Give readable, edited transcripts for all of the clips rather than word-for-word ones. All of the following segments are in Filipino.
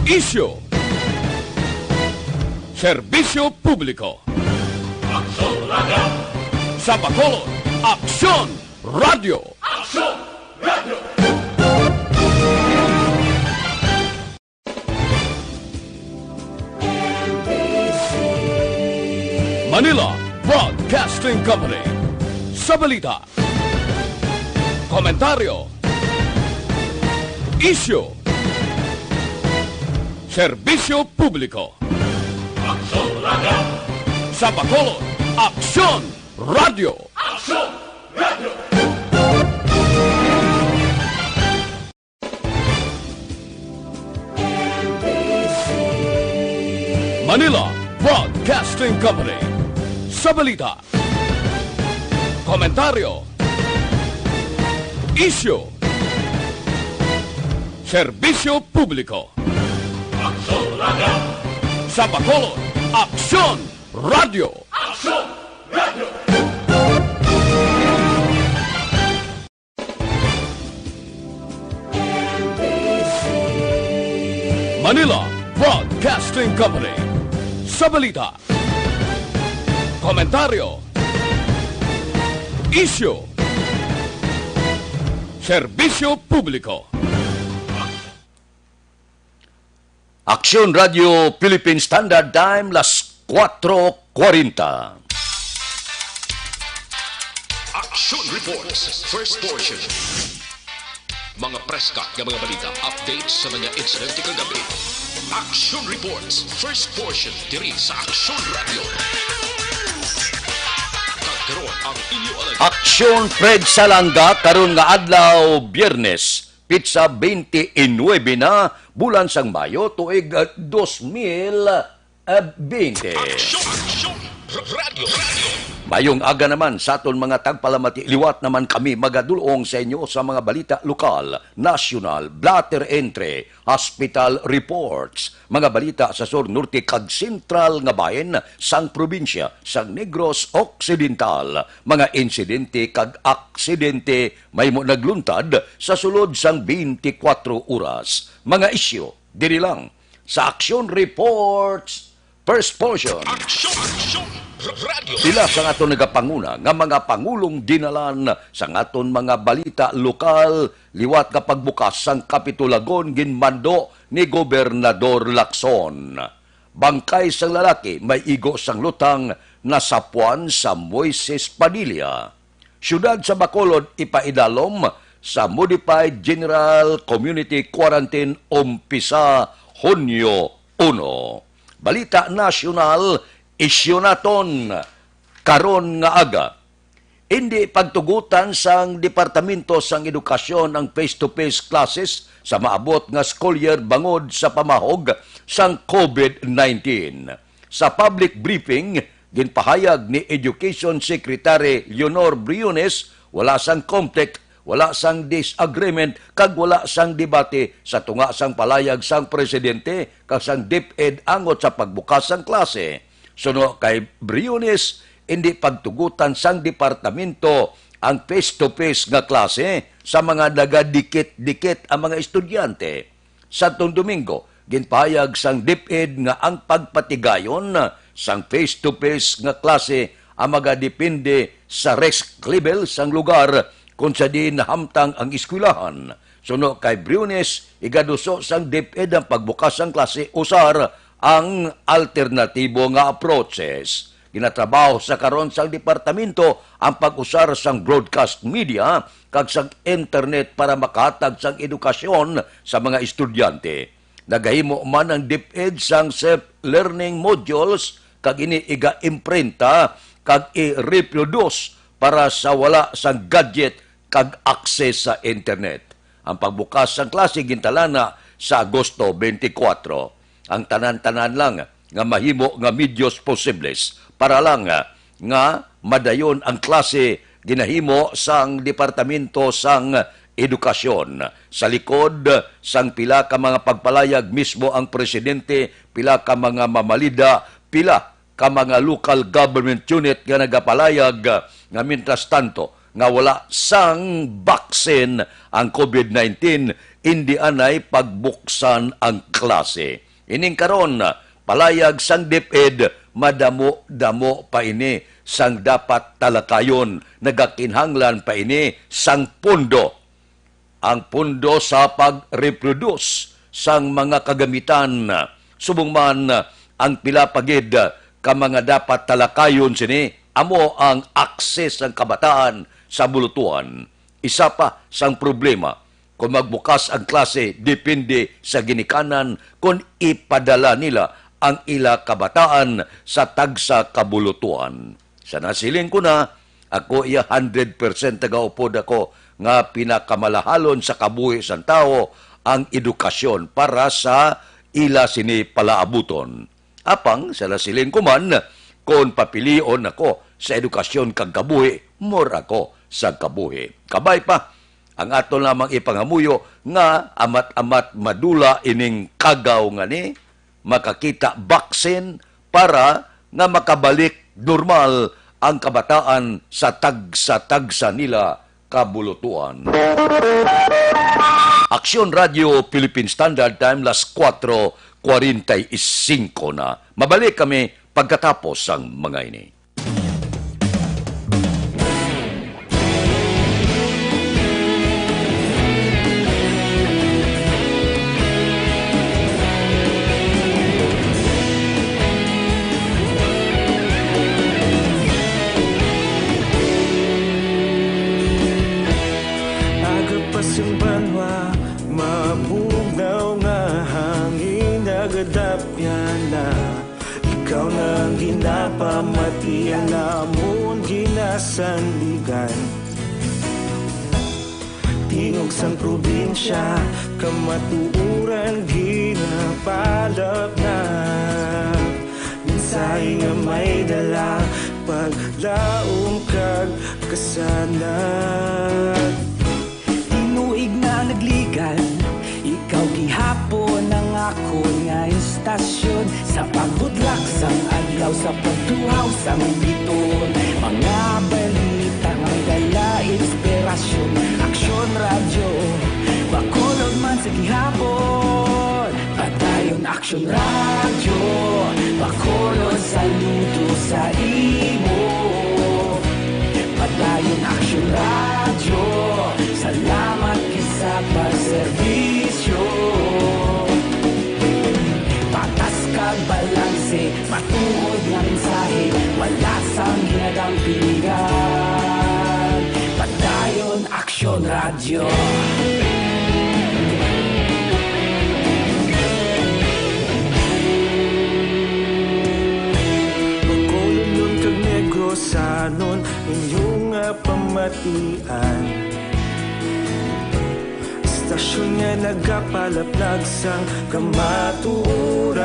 Isyu, serbisyo publiko. Aksyon Radio! Sa Bacolod, Aksyon Radio. Aksyon Radio! Manila Broadcasting Company. Sa balita, komentaryo, isyu, serbisyo publiko. Aksyon Radio! Sa Bacolod, Aksyon Radio. Aksyon Radio! Manila Broadcasting Company. Sa balita, komentaryo, isyu, serbisyo publiko. Aksyon Radio! Sa Bacolod, Aksyon Radio. Aksyon Radio! Manila Broadcasting Company. Sa balita, komentaryo, isyu, serbisyo publiko. Aksyon Radio Philippine Standard Time, las 4:40. Action Reports, first portion. Mga preska ng mga balita, updates sa mga insidente kagabi. Action Reports, first portion, diri sa Aksyon Radio. Kagkaroon ang inyo alam. Aksyon Fred Salanga karon nga adlaw Biyernes, pitsa 29 na bulan sang Mayo tuig 2020. Aksyon Radio. Mayong aga naman sa aton mga tagpalamati, liwat naman kami magadulong sa inyo sa mga balita lokal, nasyonal, blatter entry, hospital reports, mga balita sa sur norte kag sentral nga bayan sang probinsya sang Negros Occidental, mga insidente kag aksidente may mo nagluntad sa sulod sang 24 oras. Mga isyu diri lang sa Action Reports first portion. Action Radio. Sila sa aton nagapanguna nga mga pangulong dinalan sa aton mga balita lokal liwat nga pagbukas sang Kapitulagon ginmando ni Gobernador Lacson. Bangkay sang lalaki may igo sang lutang nasapuan sa Moises Padilla. Syudad sa Bacolod ipaidalom sa Modified General Community Quarantine umpisa Hunyo 1. Balita nasyonal, isyu naton karon nga aga. Hindi pagtugutan sang Departamento sang Edukasyon ang face-to-face classes sa maabot nga school year bangod sa pamahog sang COVID-19. Sa public briefing, ginpahayag ni Education Secretary Leonor Briones, wala sang conflict, wala sang disagreement, kag wala sang debate sa tunga sang palayag sang presidente kag sang DepEd angot sa pagbukas sang klase. Suno kay Briones, hindi pagtugutan sang departamento ang face-to-face nga klase sa mga nagadikit-dikit ang mga estudyante. Sa Domingo, ginpahayag sang DepEd nga ang pagpatigayon sang face-to-face nga klase ang magadepende sa risk level sang lugar kung sa di nahamtang ang eskwelahan. Suno kay Briones, igaduso sang DepEd ang pagbukas sang klase usar ang alternatibo nga approaches. Ginatrabaho sa karon sang departamento ang pag-usar sang broadcast media kag sang internet para makahatag sang edukasyon sa mga estudyante. Nagahimo man ang DepEd sang self-learning modules kag ini iga-imprenta kag i-reproduce para sa wala sang gadget kag access sa internet. Ang pagbukas sang klase gintalana sa Agosto 24. Ang tanan-tanan lang nga mahimo nga medios posibles para lang nga madayon ang klase ginahimo sang Departamento sang Edukasyon. Sa likod sang pila ka mga pagpalayag mismo ang presidente, pila ka mga mamalida, pila ka mga local government unit nga nagapalayag nga mientras tanto nga wala sang vaccine ang COVID-19 hindi anay pagbuksan ang klase. Ining karon palayag sang DepEd, madamo-damo pa ini sang dapat talakayon, nagakinhanglan pa ini sang pondo. Ang pondo sa pag-reproduce sang mga kagamitan, subong man ang pilapagid ka mga dapat talakayon sini, amo ang akses ng kabataan sa bulutuhan. Isa pa sang problema, kung magbukas ang klase, depende sa ginikanan kung ipadala nila ang ila kabataan sa tagsa kabulutuan. Sa nasiling ko na, ako iya 100% tagaupod ako nga pinakamalahalon sa kabuhi sang tao ang edukasyon para sa ila sini palaabuton. Apang sa nasiling ko man, kung papilion ako sa edukasyon kag kabuhi, more ako sa kabuhi. Kabay pa, ang ato lamang ipangamuyo nga amat-amat madula ining kagaw nga ni, makakita baksin para nga makabalik normal ang kabataan sa tagsa nila kabulutuan. Aksyon Radio Philippine Standard Time, las 4:45 na. Mabalik kami pagkatapos ang mga ini. Agapasang banwa, mabugnaw nga hangin nagadapyan na. Ikaw nang ginapamatian namon ginasandigan. Tingog sang probinsya, kamatuuran ginapalap na. Minsay nga may dala, paglaom kag kasanag. Tinuig na nagligan, ikaw gihapon ang ako nga istasyon. Sa pagbudlak sang adlaw, sa pagtuhaw sang biton. Mga balita nga dala inspirasyon. Aksyon radyo, bakulog man sa gihapon. Padayon aksyon radyo, bakulog saludo sa imo. Padayon aksyon radyo, salamat kisa pagserbisyo. Patas kag balanse, matuod nga mensahe, wala sang ginagang piligan. Padayon aksyon radyo. Pagkulunod kag negosanon, inyong nga pamatian. Istasyon nga nagapalaplag sang kamatuuran.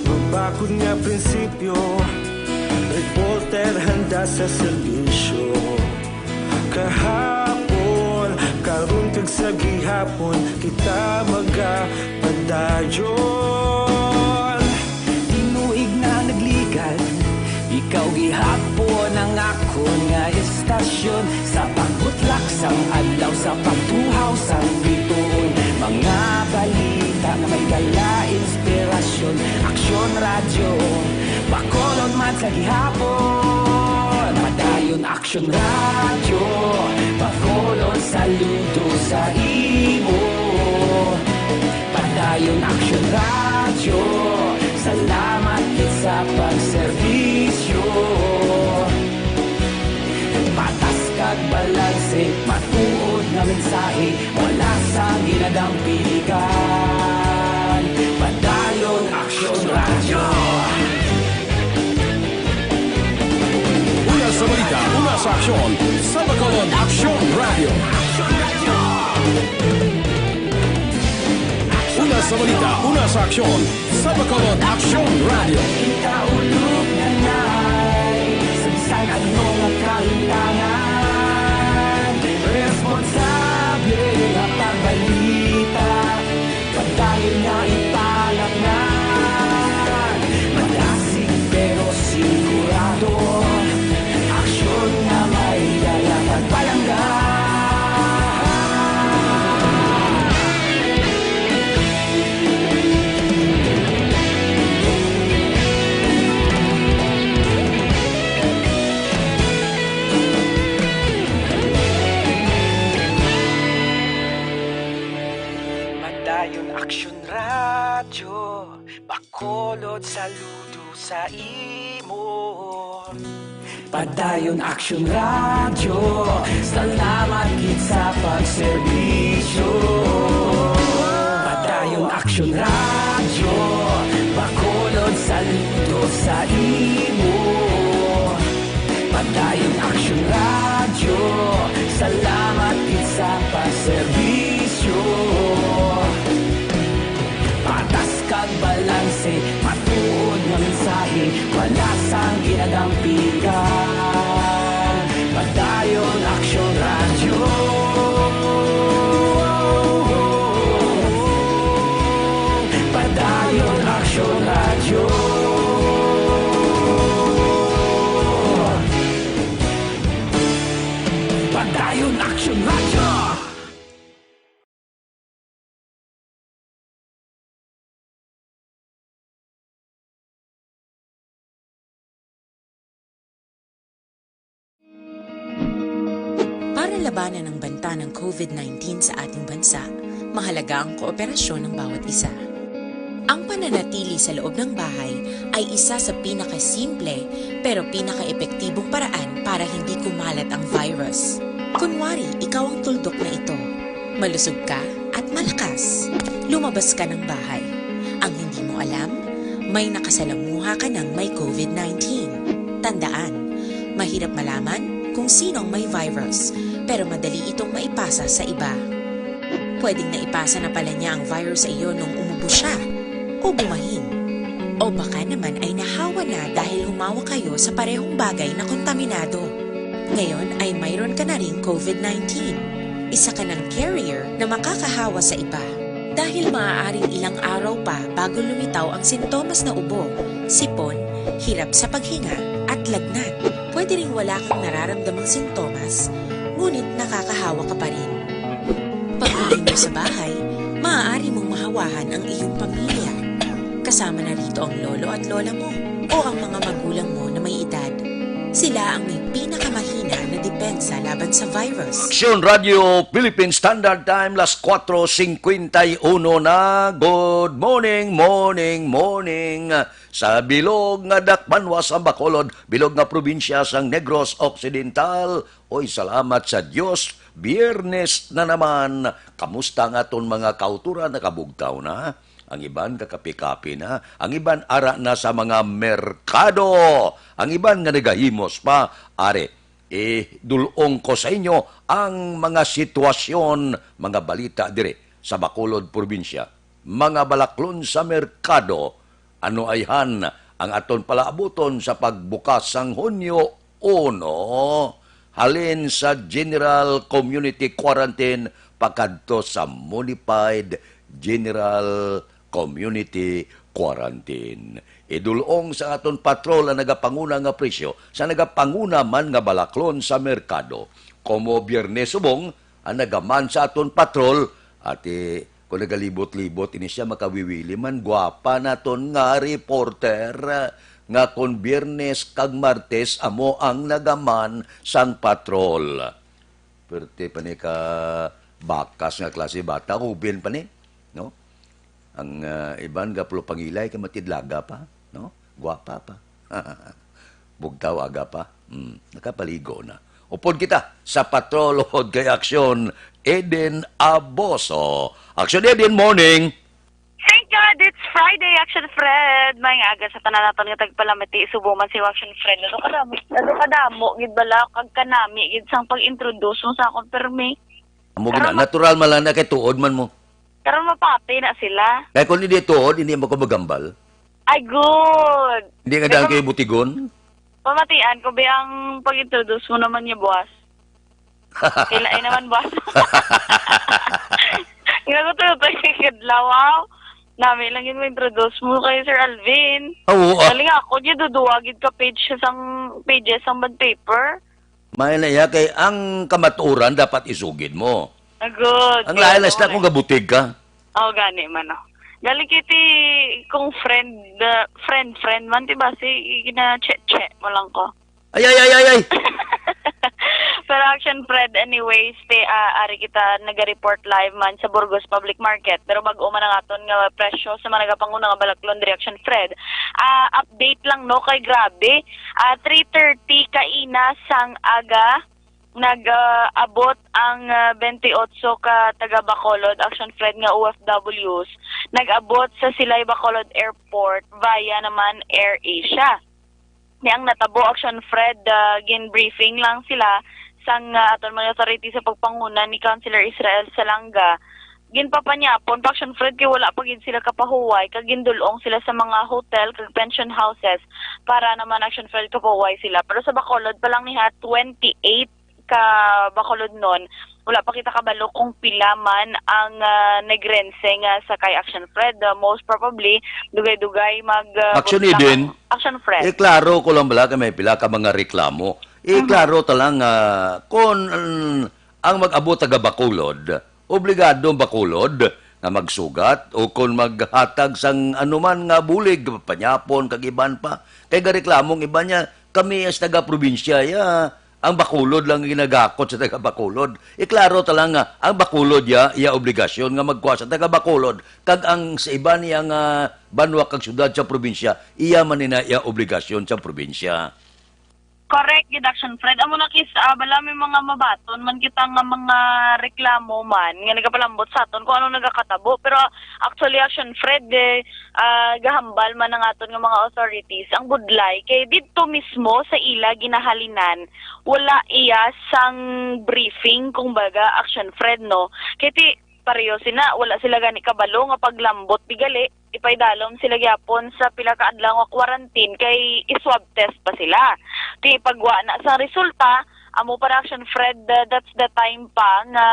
Mabakod nga prinsipyo, reporter handa sa serbisyo. Kahapon, karon kag sa gihapon, kita magapadayon. Tinuig na nagligan, ikaw gihapon ang ako nga istasyon. Sa pagbutlak sang adlaw, sa pagtuhaw sang biton. Mga balita na may dala inspirasyon. Aksyon radyo, bakolod man sa gihapon. Padayon aksyon radyo, bakolod saludo sa imo. Padayon aksyon radyo, salamat sa pagserbisyo. Patas kag balanse, matuod na mensahe, wala sa ginadang piligan. Padayon aksyon radyo. Una sa balita, una sa aksyon, sa Bacolod Aksyon Radio. Una sa balita, una sa aksyon, sa Bacolod Aksyon Radio. Ikaulog na na'y sabisan at mga kailangan. Responsable na pagbalita, padayon na ipalap na. Malasig pero sigurado, aksyon na may dalang pagpalanggan. Action Radio, bakolod saludo sa imo. Padayon Action Radio, salamat gid sa pagserbisyo. Padayon Action Radio, bakolod saludo sa imo. Padayon Action Radio, salamat gid sa pagserbisyo. Patas kag balanse, matuod nga mensahe, wala sang ginadampikan. Padayon Action Radio. Padayon Action Radio. Padayon Action Radio. Para labanan ang banta ng COVID-19 sa ating bansa, mahalaga ang kooperasyon ng bawat isa. Ang pananatili sa loob ng bahay ay isa sa pinakasimple pero pinaka-epektibong paraan para hindi kumalat ang virus. Kunwari, ikaw ang tuldok na ito. Malusog ka at malakas. Lumabas ka ng bahay. Ang hindi mo alam, may nakasalamuha ka ng may COVID-19. Tandaan, mahirap malaman kung sino ang may virus, pero madali itong maipasa sa iba. Pwedeng naipasa na pala niya ang virus sa iyo nung umubo siya o bumahin. O baka naman ay nahawa na dahil humawa kayo sa parehong bagay na kontaminado. Ngayon ay mayroon ka na ring COVID-19. Isa ka ng carrier na makakahawa sa iba. Dahil maaaring ilang araw pa bago lumitaw ang sintomas na ubo, sipon, hirap sa paghinga at lagnat. Pwede ring wala kang nararamdamang sintomas, ngunit nakakahawa ka pa rin. Pag-uwi mo sa bahay, maaari mong mahawahan ang iyong pamilya. Kasama na rito ang lolo at lola mo o ang mga magulang mo na may edad. Sila ang may pinakamahina na depensa laban sa virus. Action Radio Philippine Standard Time, las 4:51 na. Good morning, morning, morning. Sa bilog nga Dakbanwa sa Bacolod, bilog nga probinsya sang Negros Occidental. Oy, salamat sa Dios. Biyernes na naman. Kamusta nga ton mga kauturan na kabugtaw na? Ang iban kakapi-kapi na, ang iban ara na sa mga merkado, ang iban nga nagahimos pa. Are, dulong ko sa inyo ang mga sitwasyon, mga balita dire sa Bacolod probinsya. Mga balaklon sa merkado, ano ayhan ang aton palaabuton sa pagbukas sang Hunyo 1, halin sa General Community Quarantine pagkadto sa Modified General Community Quarantine. Idulong sa aton patrol ang nagapanguna nga presyo sa nagapanguna man nga balaklon sa merkado. Como Biyernes subong, ang nagaman sa aton patrol, at kung nagalibot-libot, ini siya makawiwili man, gwapa naton nga reporter, nga kung Biyernes kag Martes, amo ang nagaman sang patrol. Perte pa ni ka bakas nga klase bata, hubin pa ni, no? Ang iban gaplo pangilay ka matidlaga pa, no? Gwapa pa. Bugtaw aga pa. Nakapaligo na. Upod kita sa patrol kay Aksyon Eden Aboso. Aksyon Eden, morning. Thank God, it's Friday, Action Fred. May aga sa tananaton nga tagpalamati subo man si Action Fred. Lalo kadamo gid bala kag kanami gid sang pag-introduce mo sa akong permi. Amo gina natural man lang na kay tuod man mo. Karon mapati na sila. Kaya kung hindi tuod, hindi mo ko magambal. Ay good. Hindi nga dahil kayo butigon. Pamatian ko ba ang pag-introduce mo naman niya, boss? Kailan naman, boss? Ginagutulog kay Kidlaw, wow. Nami lang yun introduce mo kay Sir Alvin. Oo. Dali nga ako, niya duduwagid ka pages ang bad paper. May na ya, kay ang kamaturan dapat isugid mo. Good. Ang lalas na kung gabutig ka. Oo, gani man, no. Dali kiti kung friend man, diba? Si gina-che-che mo lang ko. Ay. Pero Action Fred, anyways, ari kita naga-report live man sa Burgos Public Market. Pero bago man ang aton nga presyo sa mga nagapanguna nga balaklon diri Action Fred. Update lang no kay grabe. 3:30 kaina sang aga nag-abot ang 28 ka taga Bacolod Action Fred nga OFWs. Nag-abot sa Silay Bacolod Airport via naman Air Asia. Ang natabo Action Fred, gin-briefing lang sila sang aton mga authority sa pagpanguna ni Councilor Israel Salanga. Ginpapanyapon pa Action Fred kay wala pa gid sila kapahuway kag gindulong sila sa mga hotel kag pension houses para naman Action Fred kapahuway sila. Pero sa Bacolod pa lang niha 28 ka Bacolod nun, wala pa kita kabalo kung pila man ang nagrense nga sa kay Action Fred. Most probably, dugay-dugay Action din. Action Fred. Klaro ko lang bala kay may pila ka mga reklamo. Klaro talang kung ang mag-abot taga Bacolod, obligado ang Bacolod na magsugat o kung maghatag sang anuman nga bulig, panyapon, kagiban pa. Kay gareklamong iba niya, kami as taga-probinsya, ang Bacolod lang ginagakot sa taga Bacolod. Klaro talang ang Bacolod iya obligasyon nga magkuha sa taga Bacolod kag ang sa iba niya nga banwa kag syudad sa probinsya iya man iya obligasyon sa probinsya. Correct, gid Action Fred. Amo na kis bala may mga mabaton man kita nga mga reklamo man nga nagapalambot sa aton kung ano nagakatabo. Pero actually Action Fred gahambal man ang aton nga mga authorities ang budlay kay didto mismo sa ila ginahalinan wala iya sang briefing kumbaga Action Fred no. Kay ti pareho sina wala sila gani kabalo nga paglambot bigali ipaydalom sila gyapon sa pila ka adlaw nga quarantine kay i-swab test pa sila. Di pagwa na sa resulta amo pa Action Fred, that's the time pa nga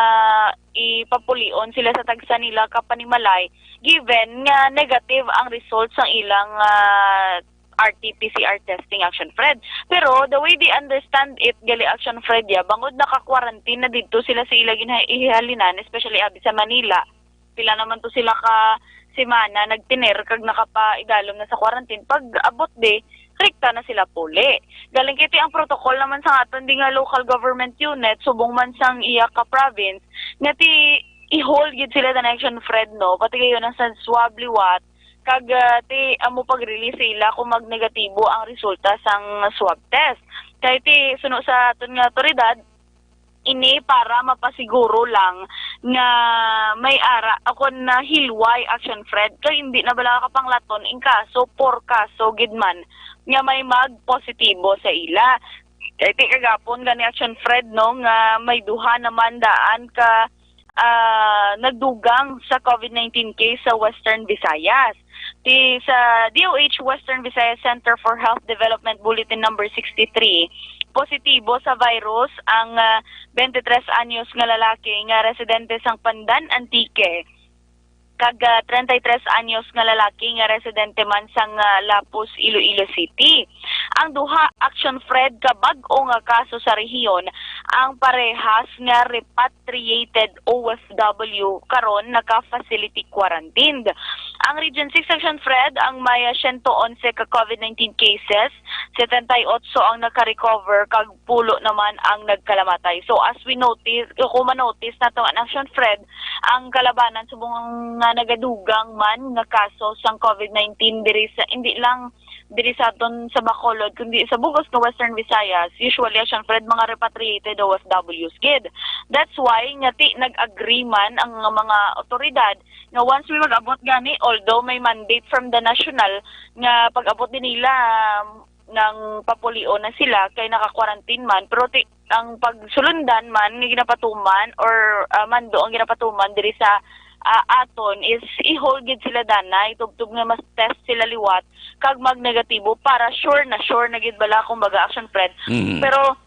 ipapulion sila sa tagsa nila kapanimalay given nga negative ang results ng ilang RT-PCR testing Action Fred. Pero the way they understand it gali Action Fred bangod naka-quarantine na dito sila sa ilang ihalinan especially abi sa Manila. Pila naman to sila ka semana nagtiner kag nakapa-idalom na sa quarantine pag abot de rekta na sila puli. Galing kiti ang protocol naman sa aton di nga local government unit subong man sang iya ka province nga ti i-hold gid sila the Action Fred no pati kayo nang sa swab liwat kag ti amo pag-release sila kung magnegatibo ang resulta sang swab test. Kay ti suno sa aton nga otoridad ini para mapasiguro lang nga may ara ako na hilway Action Fred kay hindi na bala ka panglaton in kaso por kaso gidman nga may mag-positibo sa ila. Kay ti kagapon gani Action Fred no nga may duha naman daan ka nagdugang sa COVID-19 case sa Western Visayas. Sa DOH Western Visayas Center for Health Development Bulletin number 63, positibo sa virus ang 23 anyos nga lalaki nga residente sang Pandan, Antique. Kag 33 anyos nga lalaki nga residente man sang Lapus, Iloilo City. Ang duha Action Fred kabag-o nga kaso sa rehiyon ang parehas nga repatriated OFW karon naka-facility quarantined. Ang Region 6 Action Fred ang may 111 ka COVID-19 cases, 78 ang naka-recover kag pulo naman ang nagkalamatay. So as we notice, kung ma-notice nato ang Action Fred, ang kalabanan subong nga nagadugang man nga kaso sang COVID-19 diri sa hindi lang diri sa aton sa Bacolod kundi sa Bugos nga Western Visayas. Usually Action Fred mga repatriated OFWs gid. That's why ngati nag-agree man ang mga otoridad nga once we mag-abot gani although may mandate from the national nga pag-abot din nila ng papulio na sila kay naka-quarantine man pero ang pagsulundan man nga ginapatuman or mando ang ginapatuman diri sa aton is i-hold gid sila danay tugtog nga mas test sila liwat kag mag-negatibo para sure na gid bala kumbaga Action Fred. Pero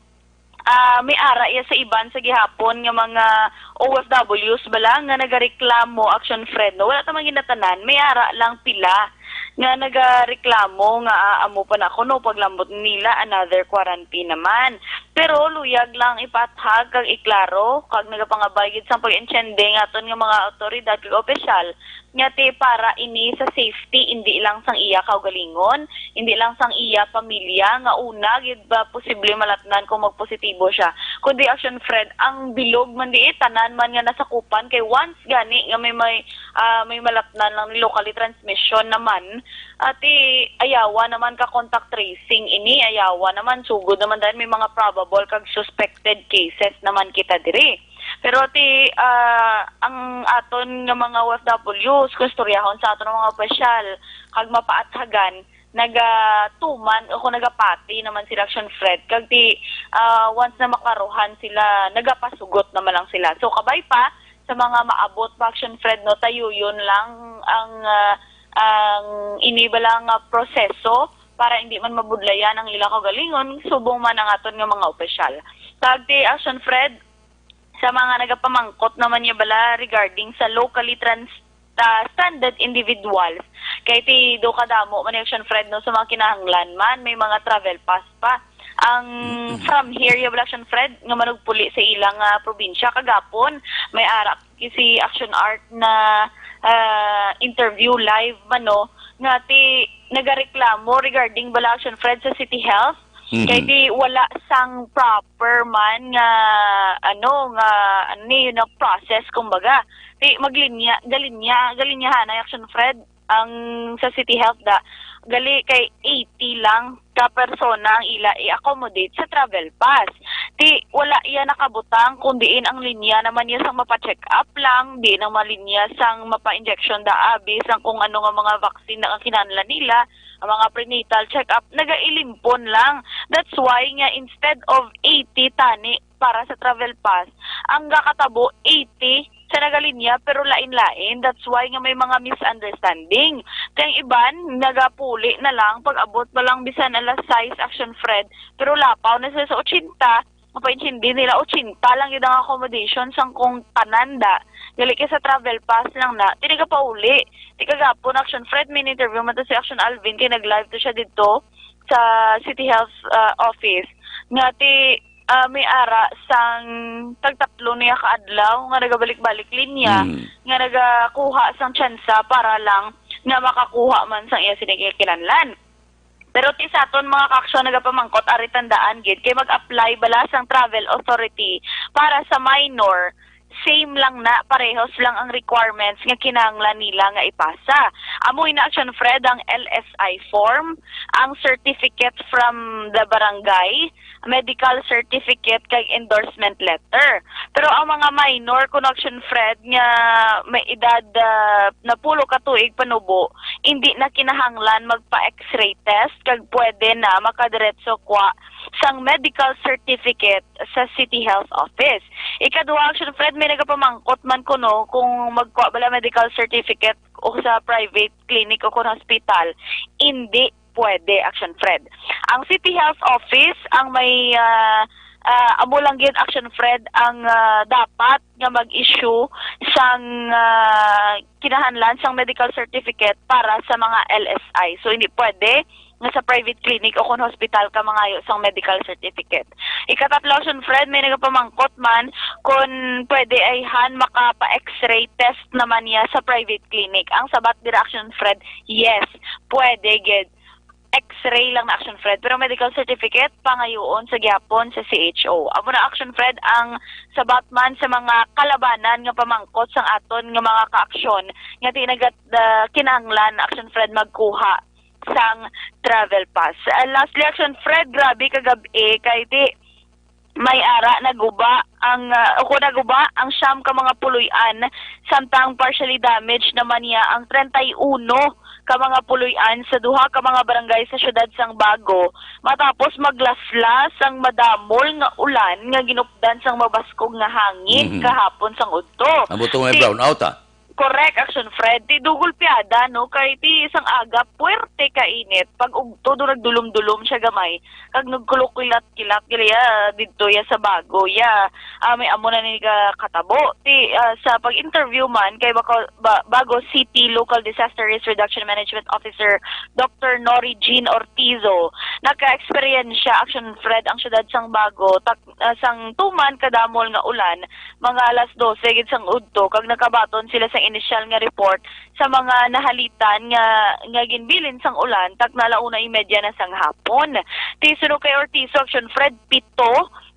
may ara iya sa iban sa gihapon nga mga OFWs bala nga nagareklamo Action Fred no wala ta man ginatanan may ara lang pila nga nagareklamo nga amo pa na kuno paglambot nila another quarantine naman. Pero luyag lang ipathag kag iklaro kag nagapangabay gid sang pag-enchende aton nga mga awtoridad kag opisyal nya ti para ini sa safety hindi lang sang iya kaugalingon, hindi lang sang iya pamilya nga una gid ba posible malatnan kung magpositibo siya. Kundi Action Fred ang bilog man di tanan man nga nasakupan kay once gani nga may malatnan lang ni locally transmission naman ati ayawa naman ka contact tracing ini ayawa naman sugod naman dahil may mga probable kag suspected cases naman kita diri. Pero ang aton nga mga OFWs kustoryahon sa aton mga opisyal kag mapaathagan nagatuman o kung nagapati naman sila Action Fred kag once na makaruhan sila nagapasugot naman lang sila. So kabay pa sa mga maabot pa Action Fred no tayo yun lang ang inibalang proseso para hindi man mabudlayan ang ilang kagalingon subong man ang aton nga mga opisyal. Kag ti Action Fred sa mga nagapamangkot naman niya bala regarding sa locally stranded individuals. Kay ti do kadamo man Action Fred no sa mga kinahanglan man may mga travel pass pa. Ang from here yung Action Fred nga manugpuli sa ilang probinsya kagapon may arak si Action Art na interview live man no nga ti nagareklamo regarding bala Action Fred sa City Health. Kaya di wala sang proper man nga yun ang process kumbaga. Di galinyahan na Action Fred ang sa City Health da gali kay 80 lang ka persona ang ila i-accommodate sa travel pass. Di wala iya nakabutang kundiin ang linya naman niya sang mapa-check up lang, di nang malinya sang mapa-injection da abi sang kung ano nga mga vaccine na kinahanglan nila, ang mga prenatal check up nagailimpon lang. That's why nga instead of 80 tani para sa travel pass, ang gakatabo 80 sa nagalinya pero lain-lain. That's why nga may mga misunderstanding. Kaya iban nagapuli na lang pag abot pa lang bisan alas 6 Action Fred pero lapaw na sila sa 80. Mapaintindi nila 80 lang yun ang accommodation sang kung tananda. Gali ka sa travel pass lang na tiniga pa uli. Tikagapon Action Fred may interview man to si Action Alvin kay nag-live to siya dito sa City Health office. Nga may ara sang tagtatlo niya kaadlaw nga nagabalik-balik linya nga nagakuha sang tsansa para lang nga makakuha man sang iya sinikinanlan. Pero ti sa aton mga kaaksyon nagapamangkot ari tandaan gid kay mag-apply bala sang travel authority para sa minor same lang na parehos lang ang requirements nga kinahanglan nila nga ipasa. Amoy na Action Fred ang LSI form, ang certificate from the barangay, medical certificate kag endorsement letter. Pero ang mga minor kun Action Fred nga may edad na 10 ka tuig panubo, hindi na kinahanglan magpa-X-ray test kag pwede na makadiretso kwa sang medical certificate sa City Health Office. Ikaduha Action Fred may nagapamangkot man kuno kung magkuha bala medical certificate o sa private clinic o kung hospital, hindi pwede Action Fred. Ang City Health Office ang may amo lang gid Action Fred ang dapat nga mag-issue sang kinahanglan sang medical certificate para sa mga LSI. So hindi pwede nga sa private clinic o kung hospital ka mangayo sang medical certificate. Ikatatlo Action Fred may nagapamangkot man kung pwede ayhan makapa-X-ray test naman niya sa private clinic. Ang sabat dira Action Fred, yes, pwede gid. X-ray lang na Action Fred pero medical certificate pangayoon sa gyapon sa CHO. Amo na Action Fred ang sabat man sa mga kalabanan nga pamangkot sang aton nga mga kaaksyon nga tinagat kinahanglan Action Fred magkuha sang travel pass. Lastly Action Fred, grabe kagabi kay di may ara naguba ang naguba ang siyam ka mga puluyan samtang partially damaged naman niya ang 31 ka mga puluyan sa duha ka mga barangay sa syudad sang Bago matapos maglaslas ang madamol nga ulan nga ginupdan sang mabaskog nga hangin kahapon sang udto. Amo to may brown out Correct, Action Fred. Ti dugol piada, no? Kay ti isang aga, puwerte ka init. Pag todo nagdulom-dulom siya gamay, kag nagkulok-kilat-kilat, ya, dito ya sa bago, ya, may amo na ni ka katabo. Ti, sa pag-interview man, kay Bago City Local Disaster Risk Reduction Management Officer, Dr. Nori Jean Ortizo, naka-experience siya, Action Fred, ang syudad sang Bago, sang tuman kadamol nga ulan, mga alas 12, gid sang udto, kag nakabaton sila sa initial nga report sa mga nahalitan nga ginbilin sang ulan tak nalauna 30 na sang hapon. Ti suno kay Ortizo, Action Fred, 7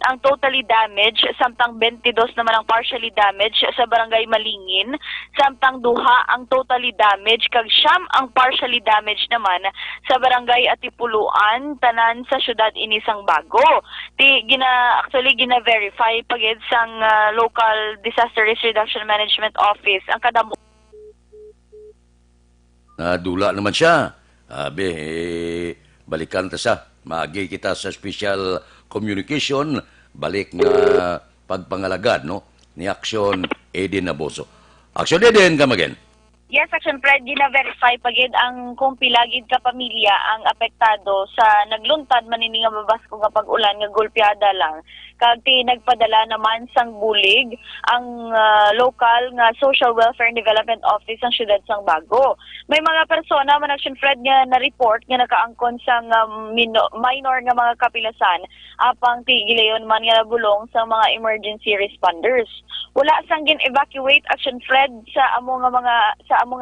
ang totally damaged, samtang 22 naman ang partially damaged sa barangay Malingin, samtang 2 ang totally damaged, kag 9 ang partially damaged naman sa barangay Atipuluan, tanan sa syudad inisang Bago. Ti actually gina-verify pagid sang local disaster risk reduction management office ang kadamo. Dula naman siya. Balikan ta sa. Maagi kita sa special communication. Balik nga pagpangalagad, no? Ni Action Eden Naboso. Action Eden, come again. Yes, Action Fred, gina-verify pagid ang kung pilagid ka pamilya ang apektado sa nagluntad manini nga mabasko nga pag-ulan nga golpeada lang. Kag ti nagpadala naman sang bulig ang local nga Social Welfare and Development Office ang syudad sang Bago. May mga persona man, Action Fred, nga na-report nga nakaangkon sang minor nga mga kapilasan apang ti gilayon man nga nabulong sa mga emergency responders. Wala sang gin-evacuate, Action Fred, sa amo nga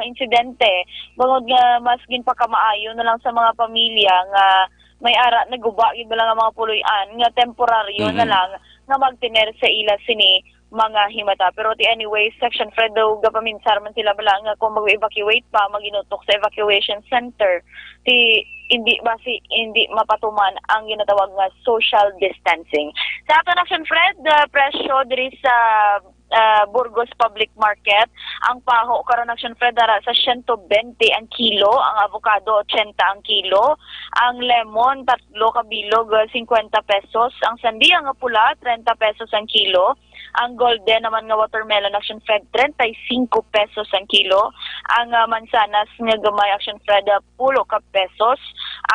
insidente, bangod nga mas ginpakamaayo na lang sa mga pamilya nga may ara naguba gid lang ang mga puloy-an nga temporaryo na lang nga magtiner sa ila sini mga himata. Pero anyway, Section Fred daw gapaminsar man sila bala nga kung mag-evacuate pa, maginutok sa evacuation center. Hindi mapatuman ang ginatawag nga social distancing. Sa aton, Action Fred, presyo diri sa Burgos Public Market, ang paho karon, Action Fred, dara sa 120 ang kilo, ang avocado 80 ang kilo, ang lemon 3 kabilog 50 pesos, ang sandiya nga pula 30 pesos ang kilo, ang golden naman nga watermelon, Action Fred, 35 pesos ang kilo, ang mansanas nga gamay, Action Fred, 10 ka pesos,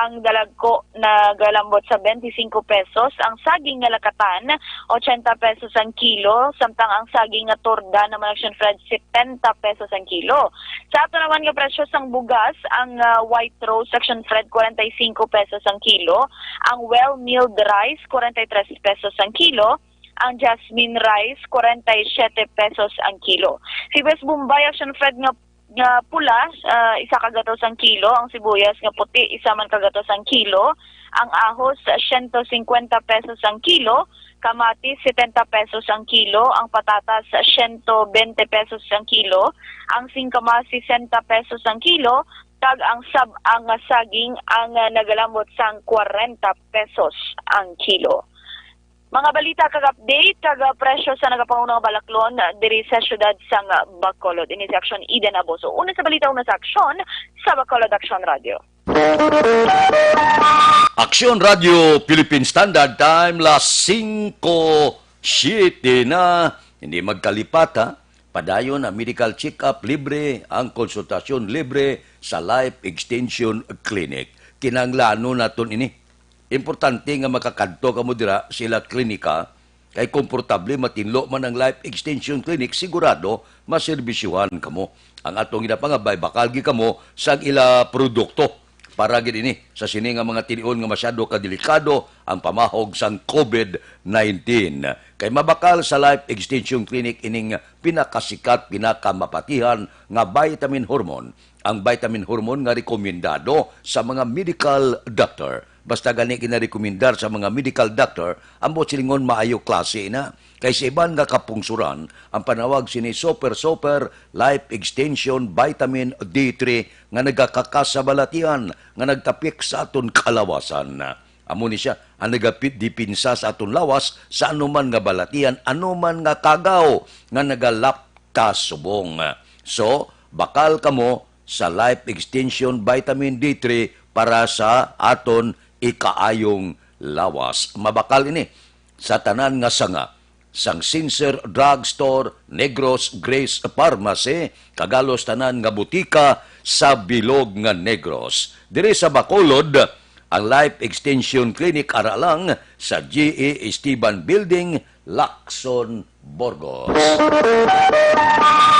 ang dalagko na galambot sa 25 pesos, ang saging nga lakatan 80 pesos ang kilo, samtang ang saging nga torda naman, Action Fred, 70 pesos ang kilo. Sa ato naman nga presyo sang bugas, ang white rose, Action Fred, 45 pesos ang kilo, ang well-milled rice 43 pesos ang kilo, ang jasmine rice 47 pesos ang kilo. Sibuyas Bombay, Action Fred, nga pula, 1 kagatos ang kilo, ang sibuyas nga puti 1 man kagatos ang kilo, ang ahos 150 pesos ang kilo, kamatis 70 pesos ang kilo, ang patatas 120 pesos ang kilo, ang singkamas 60 pesos ang kilo, tag ang saging ang nagalambot sang 40 pesos ang kilo. Mga balita kag update kag presyo sa nagapangunang balaklon diri sa syudad sang Bacolod. Ini si Action Eden Naboso. Una sa balita, una sa aksyon sa Bacolod Action Radio. Action Radio Philippine Standard Time, las 5:07 na. Hindi magkalipat, ha? Padayon ang medical check-up libre, ang konsultasyon libre sa Life Extension Clinic. Kinanglano naton ini. Importante nga makakadto kamo dira sila klinika kay komportable matinlo man ang Life Extension Clinic, sigurado maserbisyuhan kamo. Ang atong ginapangabay bakal gi kamo sa ila produkto para gid ini sa sini nga mga tinion nga masyado kadelikado ang pamahog sang COVID-19. Kay mabakal sa Life Extension Clinic ining pinakasikat, pinakamapatihan nga vitamin hormone. Ang vitamin hormone nga rekomendado sa mga medical doctor. Basta gani kinarekomendar sa mga medical doctor, ang silingon maayo klase na. Kay sa iban nga kapungsuran, ang panawag sini Super Life Extension Vitamin D3 nga nagakakas sa balatian, nga nagtapik sa aton kalawasan. Amo ni siya, ang nagapit-dipinsa sa aton lawas sa anuman nga balatian, anuman nga kagaw, nga nagalapta subong. So, bakal kamo sa Life Extension Vitamin D3 para sa aton ikaayong lawas. Mabakal ini sa tanan nga sanga, sang Sincer Drugstore, Negros Grace Pharmacy, kagalos tanan nga butika sa bilog nga Negros. Diri sa Bacolod, ang Life Extension Clinic aralang sa GE Esteban Building, Lacson, Burgos.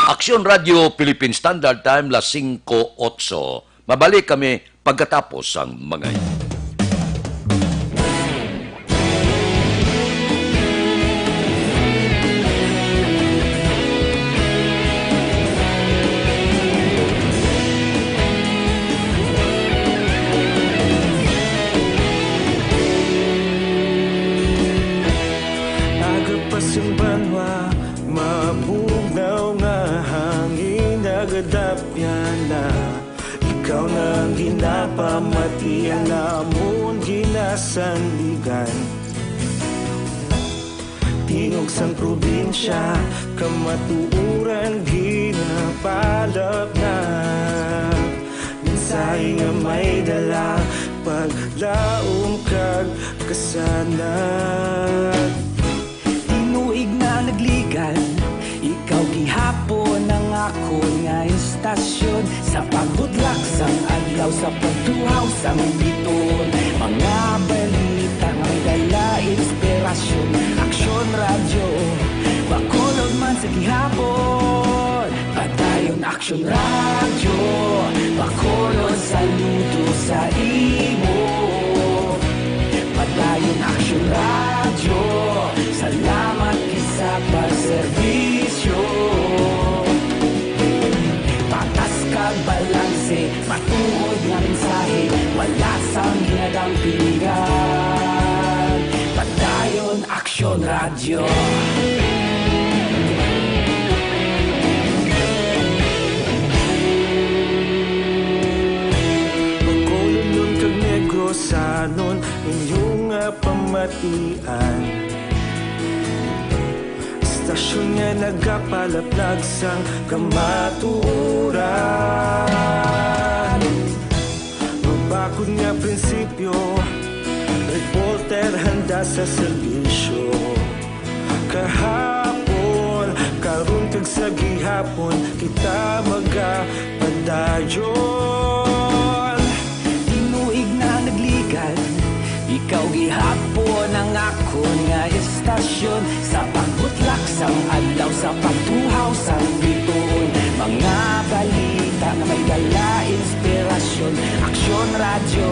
Aksyon Radio Philippine Standard Time, las 5:08. Mabalik kami pagkatapos ang mga ito. Yung banwa, mabugaw nga hangin nagadapyan na. Ikaw nang ginapamatian namon ginasandigan. Tingog sang probinsya, kamatuuran ginapalap na. Minsay nga may dala, paglaom kag kasanat. Tinuig na nagligan, ikaw gihapon ang ako nga istasyon. Sa pagudlak sang adlaw, sa pagtuhaw sang biton. Mga balita nga may dala inspirasyon. Aksyon radyo, Bacolod man sa gihapon. Padayon Aksyon radyo, Bacolod saludo sa imo. Padayon Aksyon radyo, salamat sa pagserbisyo. Patas kag balanse, matuod nga mensahe, wala sang ginadampingan. Padayon Aksyon radyo. Bacolod nun kag Negros sanon inyong pamatian. Stasyon nga nagapalaplag sang kamatuuran. Mabakod nga prinsipyo, reporter handa sa serbisyo. Kahapon, karon kag sa gihapon, kita magapadayon. Tinuig na nagligan, ikaw gihapon ang ako nga istasyon. Sa pagbutlak sang adlaw, sa pagtuhaw sang biton. Mga balita na may dala inspirasyon. Aksyon radyo,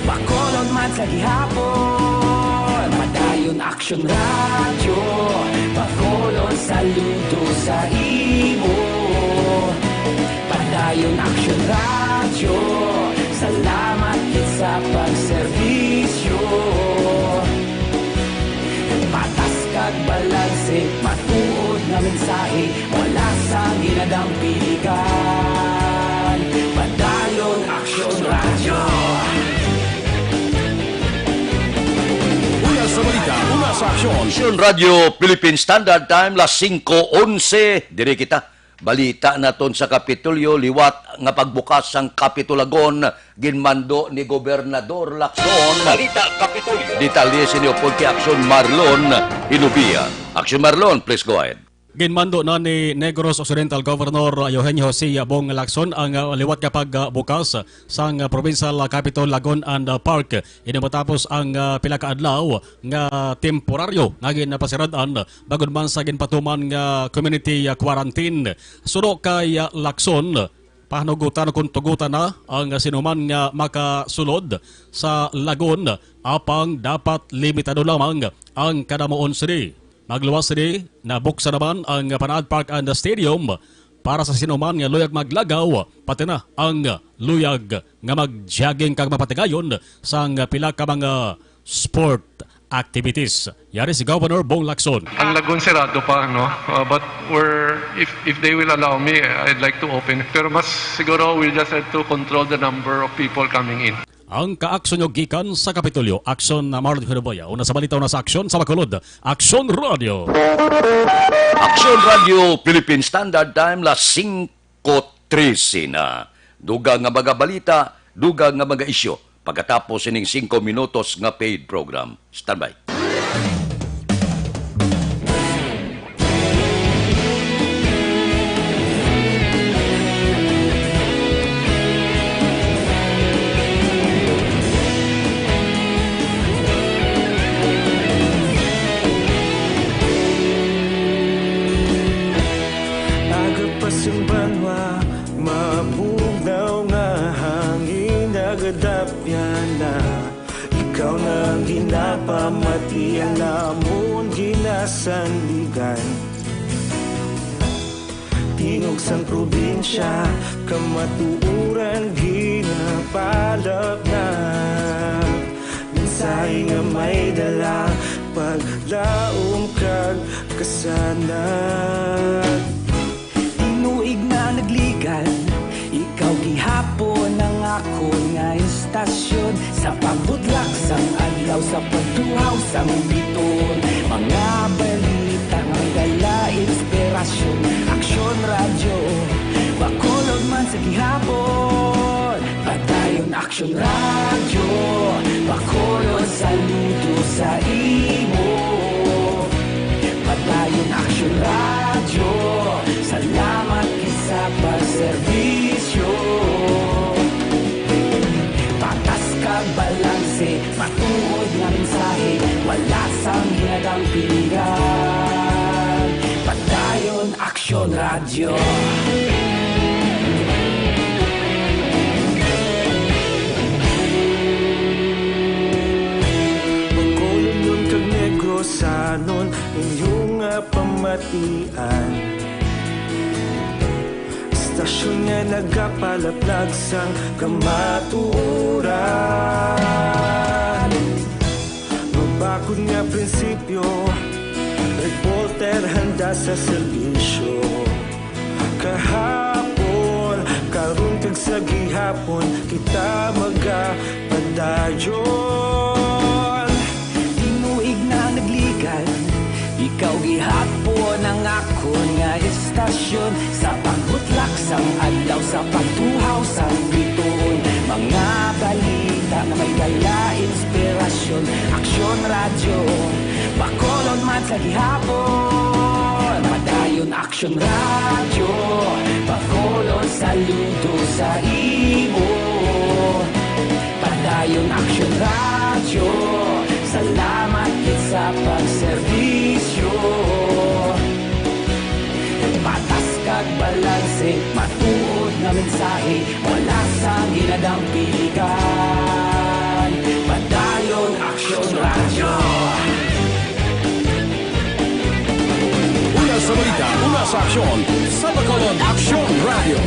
Bacolod man sa gihapon. Padayon Aksyon radyo, Bacolod saludo sa imo. Padayon Aksyon radyo, salamat sa pagserbisyo. Patas kag balanse, matuod na mensahe, wala sang ginadampilikan. Padayon Aksyon radyo. Una sa balita, una sa aksyon. Aksyon Radio Philippine Standard Time, las 5:11. Diri kita. Balita naton sa Kapitolyo, liwat nga pagbukas sang Kapitulagon, ginmando ni Gobernador Lacson. Balita Kapitolyo. Detalye sinyo po kay Aksyon Marlon Inubia. Aksyon Marlon, please go ahead. Ginmando na ni Negros Occidental Governor Eugenio Jose Bong Lacson ang liwat kapag bukas sang Provincial Capitol Lagon and Park. Ini matapos ang pila ka adlaw nga temporaryo nga ginapasiradan bagod man sa ginpatuman nga community quarantine. Suno kay Lacson, pahanugutan kung tugutan na ang sinuman nga makasulod sa lagon apang dapat limitado lamang ang kadamuon sini. Magluwas sini na buksan naman ang Panaad Park and Stadium para sa sinuman nga luyag maglagaw pati na ang luyag nga mag-jogging kag mapatigayon sa pila ka mga sport activities. Yari si Governor Bong Lacson. Ang lagon sirado pa, no? But if they will allow me, I'd like to open. Pero mas siguro we'll just have to control the number of people coming in. Ang kaaksyon yung gikan sa Kapitolyo, Aksyon na Marlon Hinoboya. Una sa balita na sa Aksyon sa Bacolod, Aksyon Radio. Aksyon Radio Philippine Standard Time, las 5:13 na. Dugang nga mga balita, dugang nga mga isyo. Pagkatapos ining 5 minutos nga paid program. Standby. wa mabugnaw nga hangin nagadapyan na ikaw na ginapamatian namon ginasandigan Tinog sang probinsya kamatuuran ginapalap na Minsay nga may dala paglaom kag kasanag Tinuig na nagligan ikaw gihapon ang ako nga istasyon Sa pagbutlak sang adlaw sa pagtuhaw sang biton Mga balita nga dala inspirasyon Aksyon radyo Bacolod man sa gihapon Padayon aksyon radyo Bacolod saludo sa imo Padayon aksyon radyo Salamat sa pagserbisyo Patas kag balanse Matuod nga mensahe Wala sang hinagang pilihan Padayon Aksyon Radyo Bacolod yun kag Negros sanon inyong pamatian Stasyon nga nagapalaplag sang kamatuuran Mabakod nga prinsipyo Reporter handa sa serbisyo Kahapon, karon kag sa gihapon Kita magapadayon Tinuig na nagligan Ikaw gihapon ang ako nga istasyon Sa pagbutlak sang adlaw Sa pagtuhaw sang biton Mga balita na may dala inspirasyon Aksyon radyo Bacolod man sa gihapon Padayon Aksyon radyo Bacolod saludo sa imo Padayon Aksyon radyo Salamat kit sa pagserbisyo Patas kag balanse Matuod nga mensahe Wala sang ginadang piligan Padayon Aksyon Radyo Una sa balita, una sa aksyon, sa Bacolod Aksyon Radio.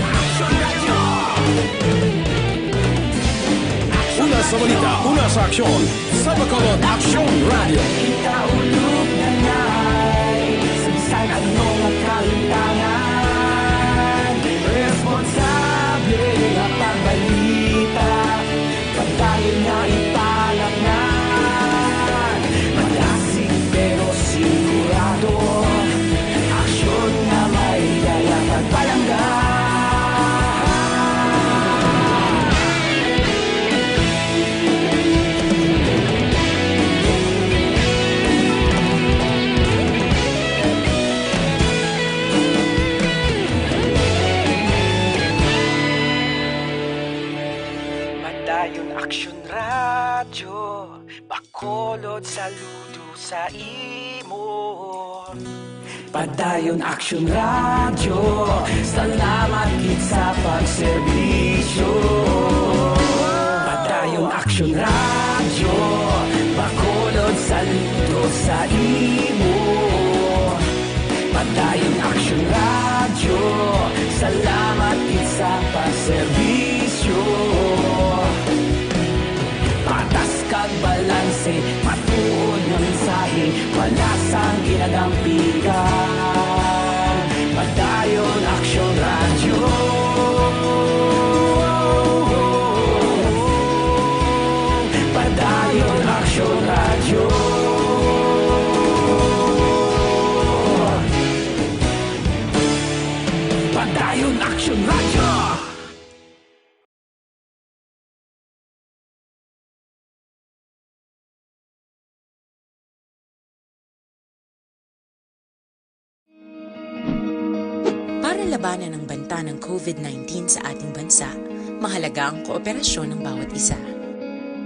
Una sa balita, una sa aksyon, sa Bacolod Aksyon Radio. Ikaulog na na'y Sabisan ano nga kalintangan Responsable nga pagbalita Pagdayon na ipalaknan Malasig pero sigurado Aksyon nga may dala pagpalanggan Padayon Aksyon Radyo Bacolod saludo sa imo Padayon Aksyon Radyo Salamat kit sa pagserbisyo Padayon Aksyon Radyo Bacolod saludo sa imo Padayon Aksyon Radyo Salamat kit sa pagserbisyo Patas kag balanse Matuod nga mensahe Wala sang ginadampigan Padayon Aksyon Radyo Padayon Aksyon Radyo Padayon Aksyon Radyo Para labanan ang banta ng COVID-19 sa ating bansa, mahalaga ang kooperasyon ng bawat isa.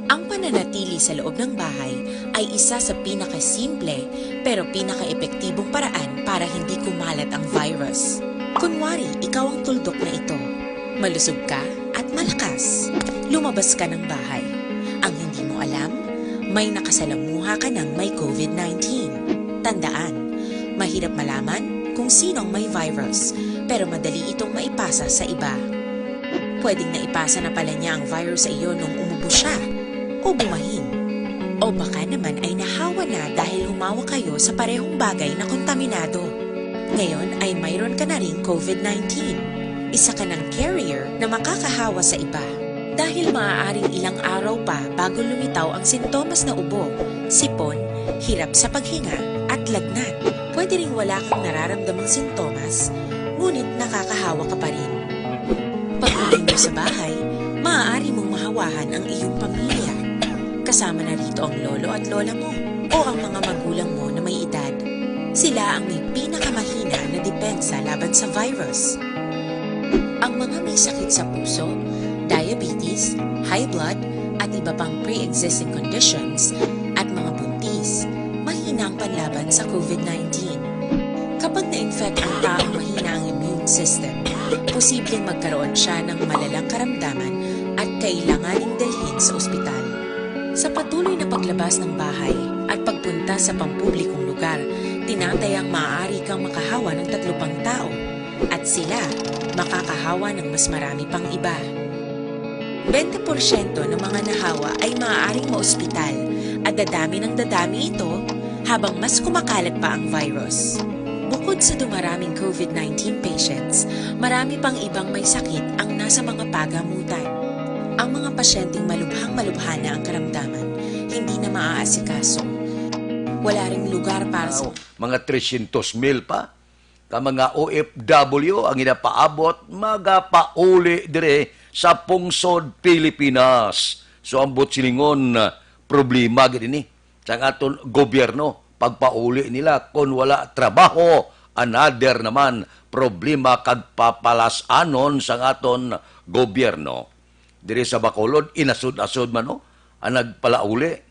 Ang pananatili sa loob ng bahay ay isa sa pinakasimple pero pinakaepektibong paraan para hindi kumalat ang virus. Kunwari, ikaw ang tuldok na ito. Malusog ka at malakas. Lumabas ka ng bahay. Ang hindi mo alam, may nakasalamuha ka ng may COVID-19. Tandaan, mahirap malaman kung sinong may virus, pero madali itong maipasa sa iba. Pwedeng naipasa na pala niya ang virus sa iyo nung umubo siya o bumahin. O baka naman ay nahawa na dahil humawa kayo sa parehong bagay na kontaminado. Ngayon ay mayroon ka na ring COVID-19. Isa ka ng carrier na makakahawa sa iba. Dahil maaaring ilang araw pa bago lumitaw ang sintomas na ubo, sipon, hirap sa paghinga at lagnat. Pwede ring wala kang nararamdamang sintomas, ngunit nakakahawa ka pa rin. Pag-uwi mo sa bahay, maaari mong mahawahan ang iyong pamilya. Kasama na rito ang lolo at lola mo o ang mga magulang mo na may edad. Sila ang may pinakamahina na depensa laban sa virus. Ang mga may sakit sa puso, diabetes, high blood, at iba pang pre-existing conditions at mga buntis, mahina ang panlaban sa COVID-19. Kapag na-infect ang taong mahina ang immune system, posibleng magkaroon siya ng malalang karamdaman at kailanganing dalhin sa ospital. Sa patuloy na paglabas ng bahay at pagpunta sa pampublikong lugar, tinatayang maaari kang makahawa ng 3 pang tao at sila makakahawa ng mas marami pang iba. 20% ng mga nahawa ay maaaring maospital at dadami ng dadami ito habang mas kumakalat pa ang virus. Bukod sa dumaraming COVID-19 patients, marami pang ibang may sakit ang nasa mga pagamutan. Ang mga pasyenteng malubhang-malubha na ang karamdaman, hindi na maaasikaso. Wala ring lugar para sa mga 300,000 pa. Ka mga OFW ang inapaabot, magapauli dire sa pungsod Pilipinas. So ang silingon problema gid ni sa aton gobyerno pagpauli nila kung wala trabaho. Another naman problema kag papalasanon sa aton gobyerno. Dire sa Bacolod, inasod-asod man no, ang nagpalauli.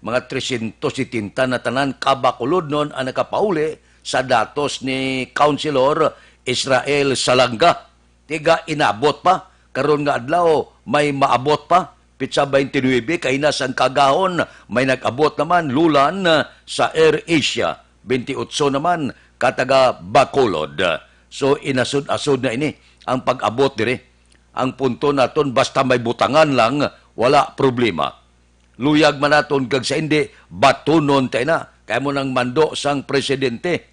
Mga 370 na tanan ka Bacolod nun ang nakapauli sa datos ni Councilor Israel Salanga. Tiga inabot pa. Karon nga adlaw, may maabot pa. Pitsa 29, kainas ang kagahon. May nag-abot naman, lulan sa Air Asia. 28 naman, kataga Bacolod. So, inasod-asod na ini ang pag-abot dire. Ang punto naton basta may butangan lang, wala problema. Luyag man naton kag sa hindi, batunon tayo na. Kaya mo nang mando sang presidente.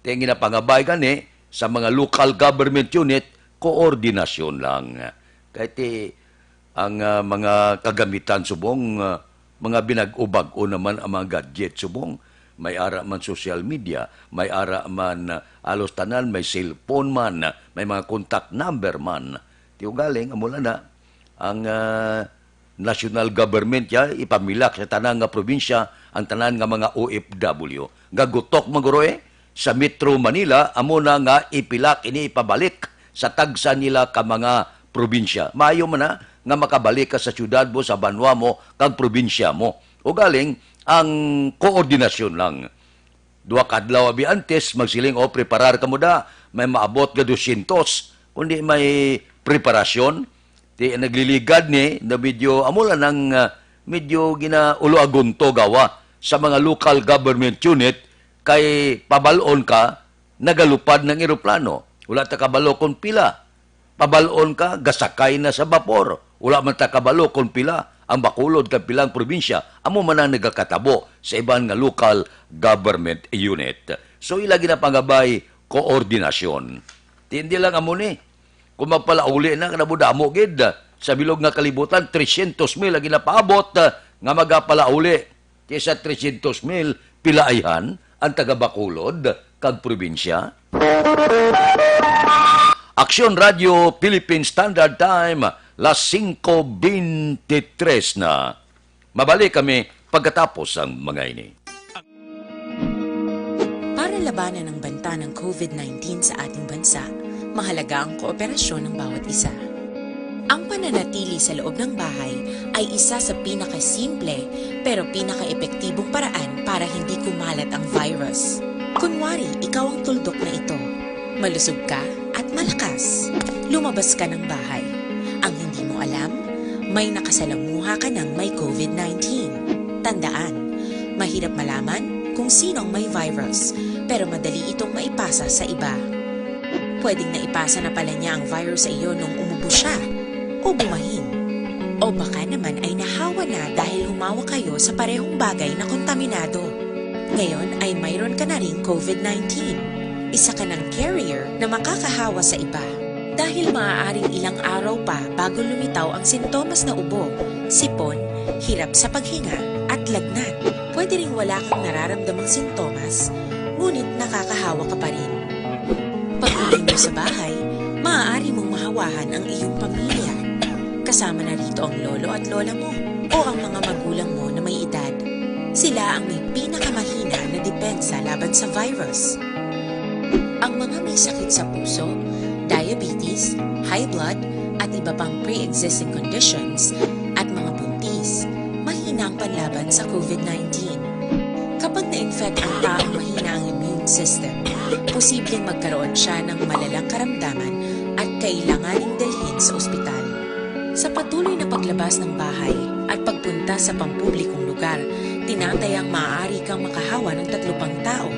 Tingin na pangabay gani sa mga local government unit, koordinasyon lang. Kahit ang mga kagamitan subong, mga binag-ubag-o naman ang mga gadget subong. May ara man social media, may ara man alos tanan, may cellphone man, may mga contact number man. Tiugaling, amula na, ang national government ya ipamilak sa tanang nga probinsya, ang tanan nga mga OFW. Gagutok maguro sa Metro Manila, amo na nga ipilak, ini ipabalik sa tagsa nila ka mga probinsya. Maayo man na nga makabalik ka sa syudad mo, sa banwa mo, kag probinsya mo. O galing, ang koordinasyon lang. 2 kadlaw abi antes, magsiling, preparar ka mo da, may maabot ka 200, kundi may preparasyon. Nagliligad ni na medyo amula ng medyo ginaulo agunto gawa sa mga local government unit kay pabalon ka nagalupad ng eroplano. Wala ta kabalo kon pila. Pabalon ka gasakay na sa bapor. Wala man ta kabalo kon pila ang Bacolod kag pilang probinsya. Amo man ang nagakatabo sa ibang nga local government unit. So ila ginapangabay koordinasyon. Hindi lang amo ni. Kung magpalauli na, kanabudamo gid sa bilog nga kalibutan, 300,000 lagi na paabot nga magapalauli. Kesa 300,000, pilaihan ang taga-Bacolod kag probinsya. Aksyon Radio Philippine Standard Time, las 5:23 na. Mabalik kami pagkatapos ang mga ini. Para labanan ang banta ng COVID-19 sa ating bansa, mahalaga ang kooperasyon ng bawat isa. Ang pananatili sa loob ng bahay ay isa sa pinakasimple pero pinaka-epektibong paraan para hindi kumalat ang virus. Kunwari, ikaw ang tuldok na ito. Malusog ka at malakas. Lumabas ka ng bahay. Ang hindi mo alam, may nakasalamuha ka ng may COVID-19. Tandaan, mahirap malaman kung sinong may virus, pero madali itong maipasa sa iba. Pwedeng naipasa na pala niya ang virus sa iyo nung umubo siya o bumahin. O baka naman ay nahawa na dahil humawa kayo sa parehong bagay na kontaminado. Ngayon ay mayroon ka na ring COVID-19. Isa ka ng carrier na makakahawa sa iba. Dahil maaaring ilang araw pa bago lumitaw ang sintomas na ubo, sipon, hirap sa paghinga at lagnat. Pwede ring wala kang nararamdamang sintomas, ngunit nakakahawa ka pa rin. Pag-uwi mo sa bahay, maaari mong mahawahan ang iyong pamilya. Kasama na rito ang lolo at lola mo o ang mga magulang mo na may edad. Sila ang may pinakamahina na depensa laban sa virus. Ang mga may sakit sa puso, diabetes, high blood, at iba pang pre-existing conditions, at mga buntis, mahina ang panlaban sa COVID-19. Kapag na-infect ang taong mahina ang immune system, posibleng magkaroon siya ng malalang karamdaman at kailanganing dalhin sa ospital. Sa patuloy na paglabas ng bahay at pagpunta sa pampublikong lugar, tinatayang maaari kang makahawa ng 3 pang tao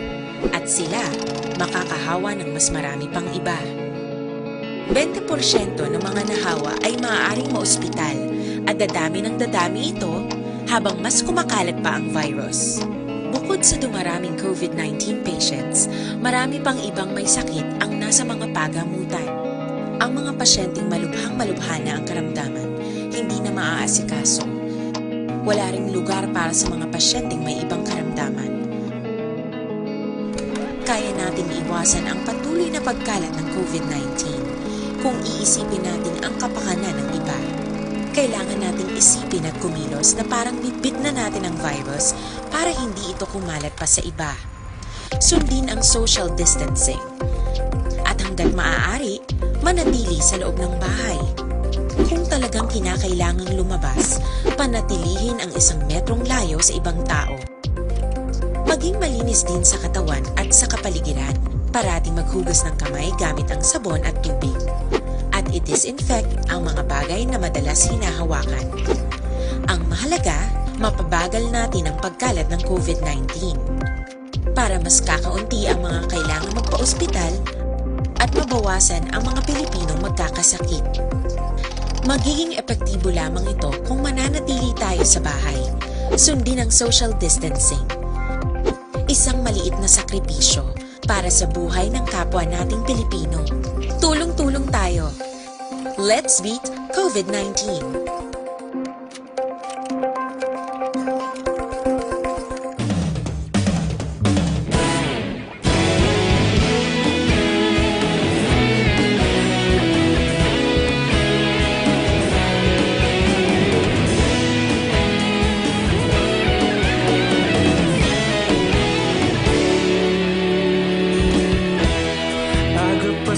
at sila makakahawa ng mas marami pang iba. 20% ng mga nahawa ay maaaring maospital at dadami ng dadami ito habang mas kumakalat pa ang virus. Bukod sa dumaraming COVID-19 patients, marami pang ibang may sakit ang nasa mga pagamutan. Ang mga pasyenteng malubhang-malubha na ang karamdaman, hindi na maaasikaso. Wala ring lugar para sa mga pasyenteng may ibang karamdaman. Kaya nating iwasan ang patuloy na pagkalat ng COVID-19 kung iisipin natin ang kapakanan ng iba. Kailangan nating isipin at kumilos na parang bitbit na natin ang virus para hindi ito kumalat pa sa iba. Sundin ang social distancing. At hanggat maaari, manatili sa loob ng bahay. Kung talagang kinakailangang lumabas, panatilihin ang 1 metrong layo sa ibang tao. Maging malinis din sa katawan at sa kapaligiran. Parating maghugas ng kamay gamit ang sabon at tubig. At i-disinfect ang mga bagay na madalas hinahawakan. Ang mahalaga, mapabagal natin ang pagkalat ng COVID-19 para mas kakaunti ang mga kailangang magpa-ospital at mabawasan ang mga Pilipinong magkakasakit. Magiging epektibo lamang ito kung mananatili tayo sa bahay. Sundin ang social distancing. Isang maliit na sakripisyo para sa buhay ng kapwa nating Pilipino. Tulong-tulong tayo. Let's beat COVID-19.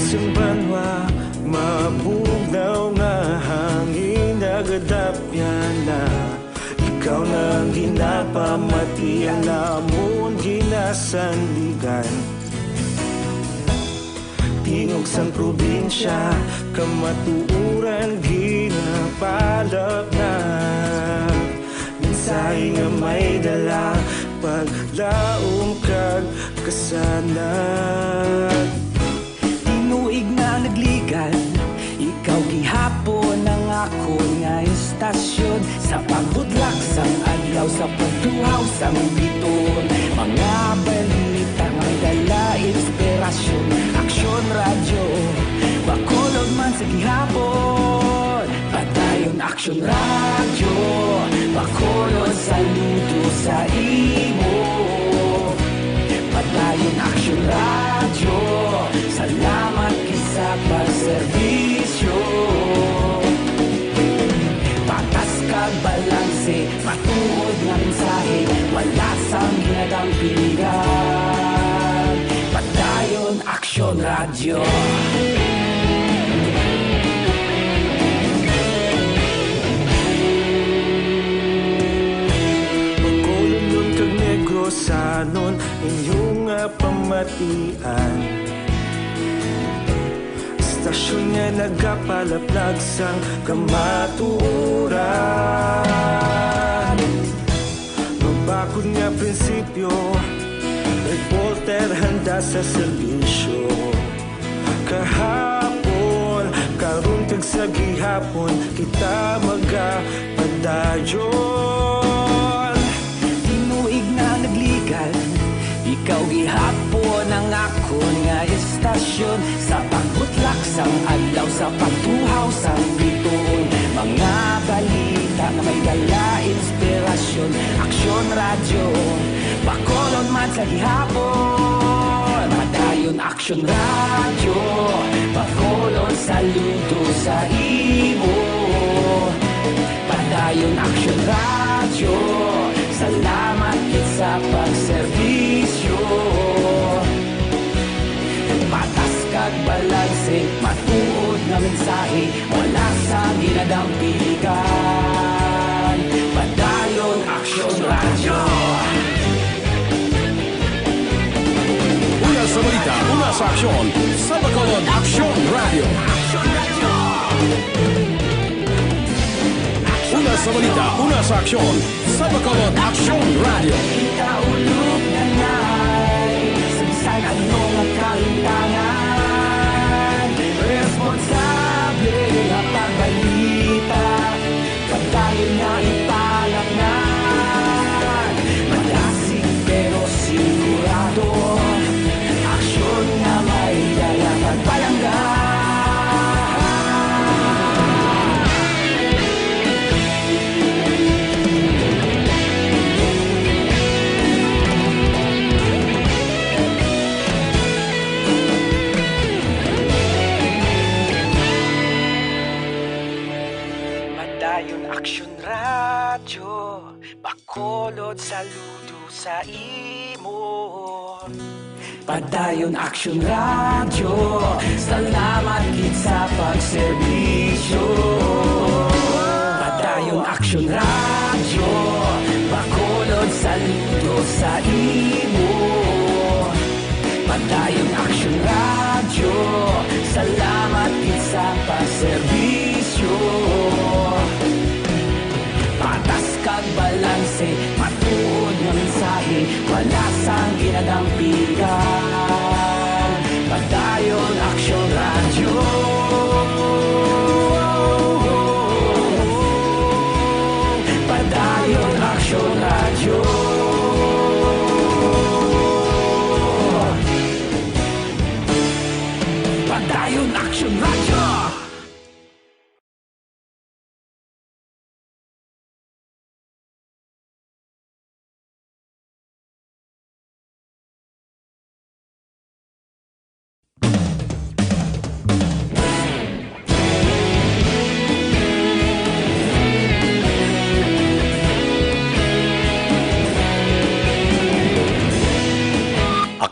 Yung banwa, mabugnaw na hangin, nagadapyan na. Ikaw na ang ginapamati, ang lamon ginasandigan. Tingog sang probinsya, kamatuuran ginapalap na. Mensahe nga may dala, paglaom kag kasanag. Tinuig na nagligan, ikaw gihapon ang ako nga istasyon. Sa pagbudlak sang adlaw, sa pagtuhaw sang biton. Mga balita nga dala inspirasyon. Aksyon radyo, bakulog man sa gihapon. Padayon aksyon radyo, bakulog saludo sa imo. Padayon aksyon radyo, salamat kisa pagserbisyo. Patas kag balanse, matuod nga mensahe, wala sang ginadang piligan. Padayon aksyon radyo. Pagkulong kag Negrosanon, inyong pamatian. aksyon nga nagapalaplag sang kamatuuran. Mabakod nga prinsipyo, reporter handa sa serbisyo. Kahapon, karong sa gihapon, kita magapadayon. Tinuig na nagligan, ikaw gihapon ang akon nga istasyon. Sa pagbutlak sang adlaw, sa pagtuhaw sang bituon, mga balita na may dala inspirasyon. Aksyon radyo, Bacolod man sa gihapon. Padayon Aksyon radyo, Bacolod saludo sa imo. Padayon Aksyon radyo, salamat kit sa pagserbisyo. Patas kag balanse, matuod na mensahe, wala sa ginadampigan. Padayon Aksyon radyo. Una sa balita, una sa aksyon, sa Bacolod Aksyon Radio. Una sa balita, una sa aksyon, sa Bacolod Aksyon Radio. Ikaulog na na'y sagsag anong ang kalintangan. Responsable na pagbalita, pagdayon na ipalaknan. Malasig pero sigurado, aksyon na may dala pagpalanggan. Padayon Aksyon radyo, Bacolod saludo sa imo. Padayon Aksyon radyo, salamat kit sa pagserbisyo. Padayon Aksyon radyo, Bacolod saludo sa imo. Padayon Aksyon radyo, salamat kit sa pagserbisyo. Patas kag balanse, matuod nga mensahe, wala sang ginadampigan. Padayon Aksyon radyo. Padayon Aksyon radyo. Padayon Aksyon radyo.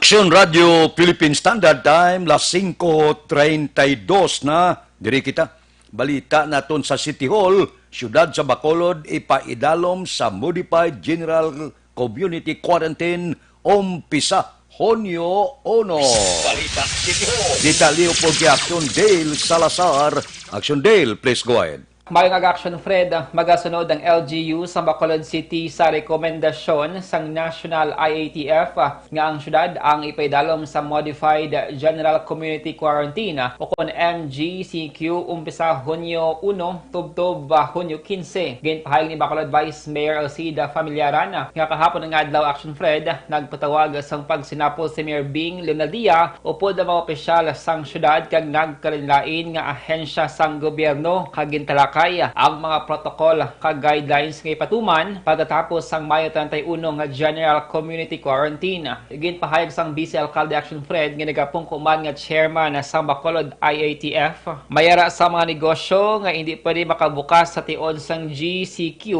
Aksyon Radio Philippine Standard Time, las 5:32 na. Diri kita. Balita naton sa City Hall, siyudad sa Bacolod, ipaidalom sa Modified General Community Quarantine umpisa Hunyo 1. Balita City Hall. Detalyo po kay Aksyon Dale Salazar. Aksyon Dale, please go ahead. Mayong Action Fred, magasunod ang LGU sa Bacolod City sa rekomendasyon sang National IATF nga ang syudad ang ipaidalom sa Modified General Community Quarantine o kon MGCQ umpisa Hunyo 1 tubtob Hunyo 15. Ginpahayag ni Bacolod Vice Mayor Alcida Familiaran nga kahapon nga adlaw Action Fred nagpatawag sang pagsinapol si Mayor Bing Leonadia upod ang mga opisyal sang syudad kag nagkalinlain nga ahensya sang gobyerno kag gintalak ang mga protocol kag guidelines nga ipatuman pagkatapos sang Mayo 31 nga General Community Quarantine. Ginpahayag sang Vice Alcalde Action Fred nga nagapungkuman nga chairman sang Bacolod IATF. Mayara sa mga negosyo nga hindi pwede makabukas sa tion sang GCQ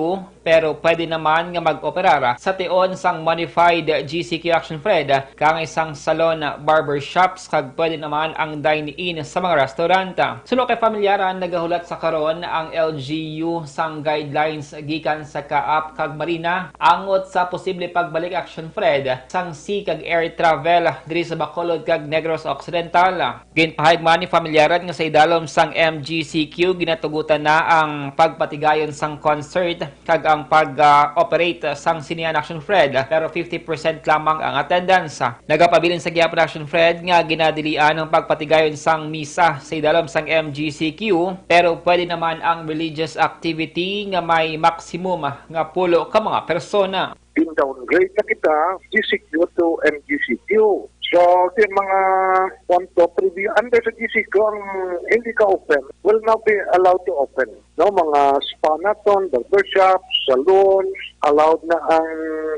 pero pwede naman nga mag-operara sa tion sang modified GCQ Action Fred kang isang salon, barbershops kag pwede naman ang dine-in sa mga restauranta. Suno kay familyaran nagahulat sa karon ang LGU sang guidelines gikan sa Kaap kag Marina angot sa posible pagbalik Action Fred sang sea kag air travel diri sa Bacolod kag Negros Occidental. Ginpahayag man ni familyaran nga sa idalom sang MGCQ ginatugutan na ang pagpatigayon sang concert kag ang pag-operate sang Sinean Action Fred pero 50% lamang ang attendance. Nagapabilin sa gihapon Action Fred nga ginadilian ang pagpatigayon sang misa sa idalom sang MGCQ pero pwede naman ang religious activity nga may maximum nga 10 ka mga persona. Downgrade na kita GCQ to MGCQ. So, yung mga punto preview under sa GCQ ang hindi ka open will now be allowed to open. No, mga spa naton, barbershops, salons, allowed na ang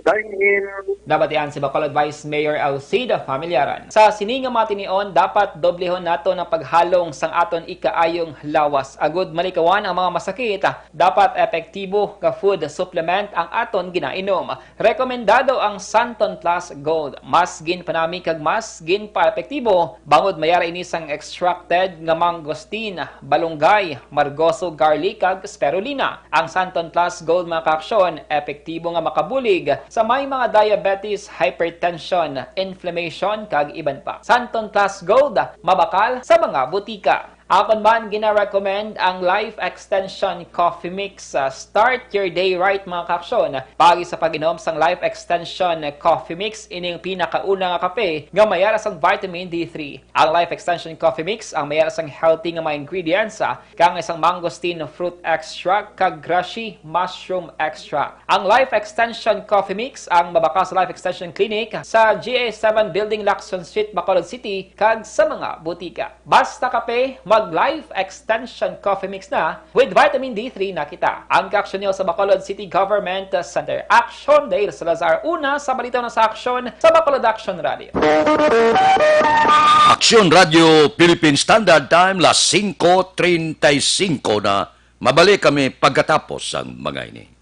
dine-in. Nabatian si Bacolod Vice Mayor Alcida Familyaran. Sa sininga matinion, dapat doblehon nato ng paghalong sang aton ikaayong lawas. Agud malikawan ang mga masakit, dapat epektibo ka food supplement ang aton ginainom. Rekomendado ang Santon Plus Gold. Mas gin panami kag mas gin pa epektibo bangod mayara ini sang extracted nga mangosteen, balunggay, margoso garlic kag spirulina. Ang Santon Plus Gold mga kaaksyon, epektibo nga makabulig sa may mga diabetes, hypertension, inflammation kag iban pa. Santon Plus Gold, mabakal sa mga butika. Akon man gina-recommend ang Life Extension Coffee Mix. Start your day right mga kaaksyon. Pagi sa pag-inom sang Life Extension Coffee Mix, ining pinakauna nga kape nga mayara sang vitamin D3. Ang Life Extension Coffee Mix ang mayara sang healthy nga mga ingredients kang isang mangosteen fruit extract kag grashi mushroom extract. Ang Life Extension Coffee Mix ang mabaka sa Life Extension Clinic sa GA7 Building, Lacson Street, Bacolod City kag sa mga butika. Basta kape, mag-Life Extension Coffee Mix na with vitamin D3 na kita. Ang kaaksyon niyo sa Bacolod City Government Center. Action Dale Salazar, una sa balita na sa aksyon sa Bacolod Action Radio. Aksyon Radio Philippine Standard Time, las 5:35 na. Mabalik kami pagkatapos ang mga ini.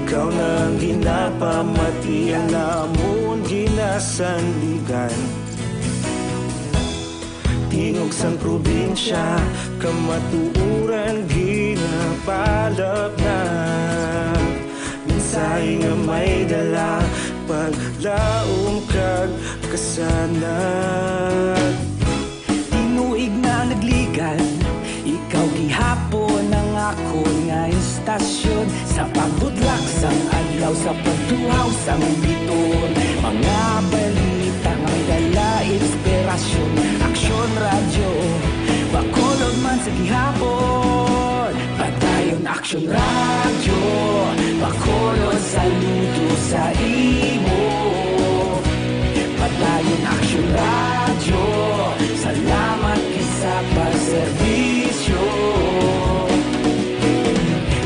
Ikaw na ginapamati ang namon ginasandigan. Tingog sang probinsya, kamatuuran ginapalap na. Minsay nga may dala, paglaom kag kasanag. Tinuig na nagligan, ikaw gihapon ang ako nga istasyon. Sa pagbudlak sang adlaw, sa pagtuhaw sang biton. Mga balita nga may dala inspirasyon. Aksyon Radio, Bacolod man sa gihapon. Padayon Aksyon Radio, Bacolod saludo sa imo. Padayon Aksyon Radio, salamat sa pagserbisyo.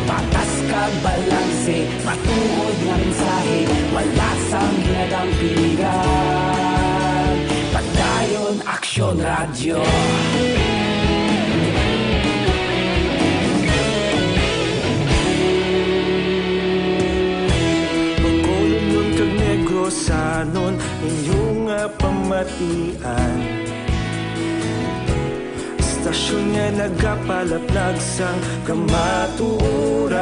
Patas kag balanse, matuod nga mensahe, wala sang ginadampingan. Padayon Aksyon Radio. Bacolod nun kag Negros sanon inyong pamatian. Stasyon nga nagapalaplag sang kamatuuran.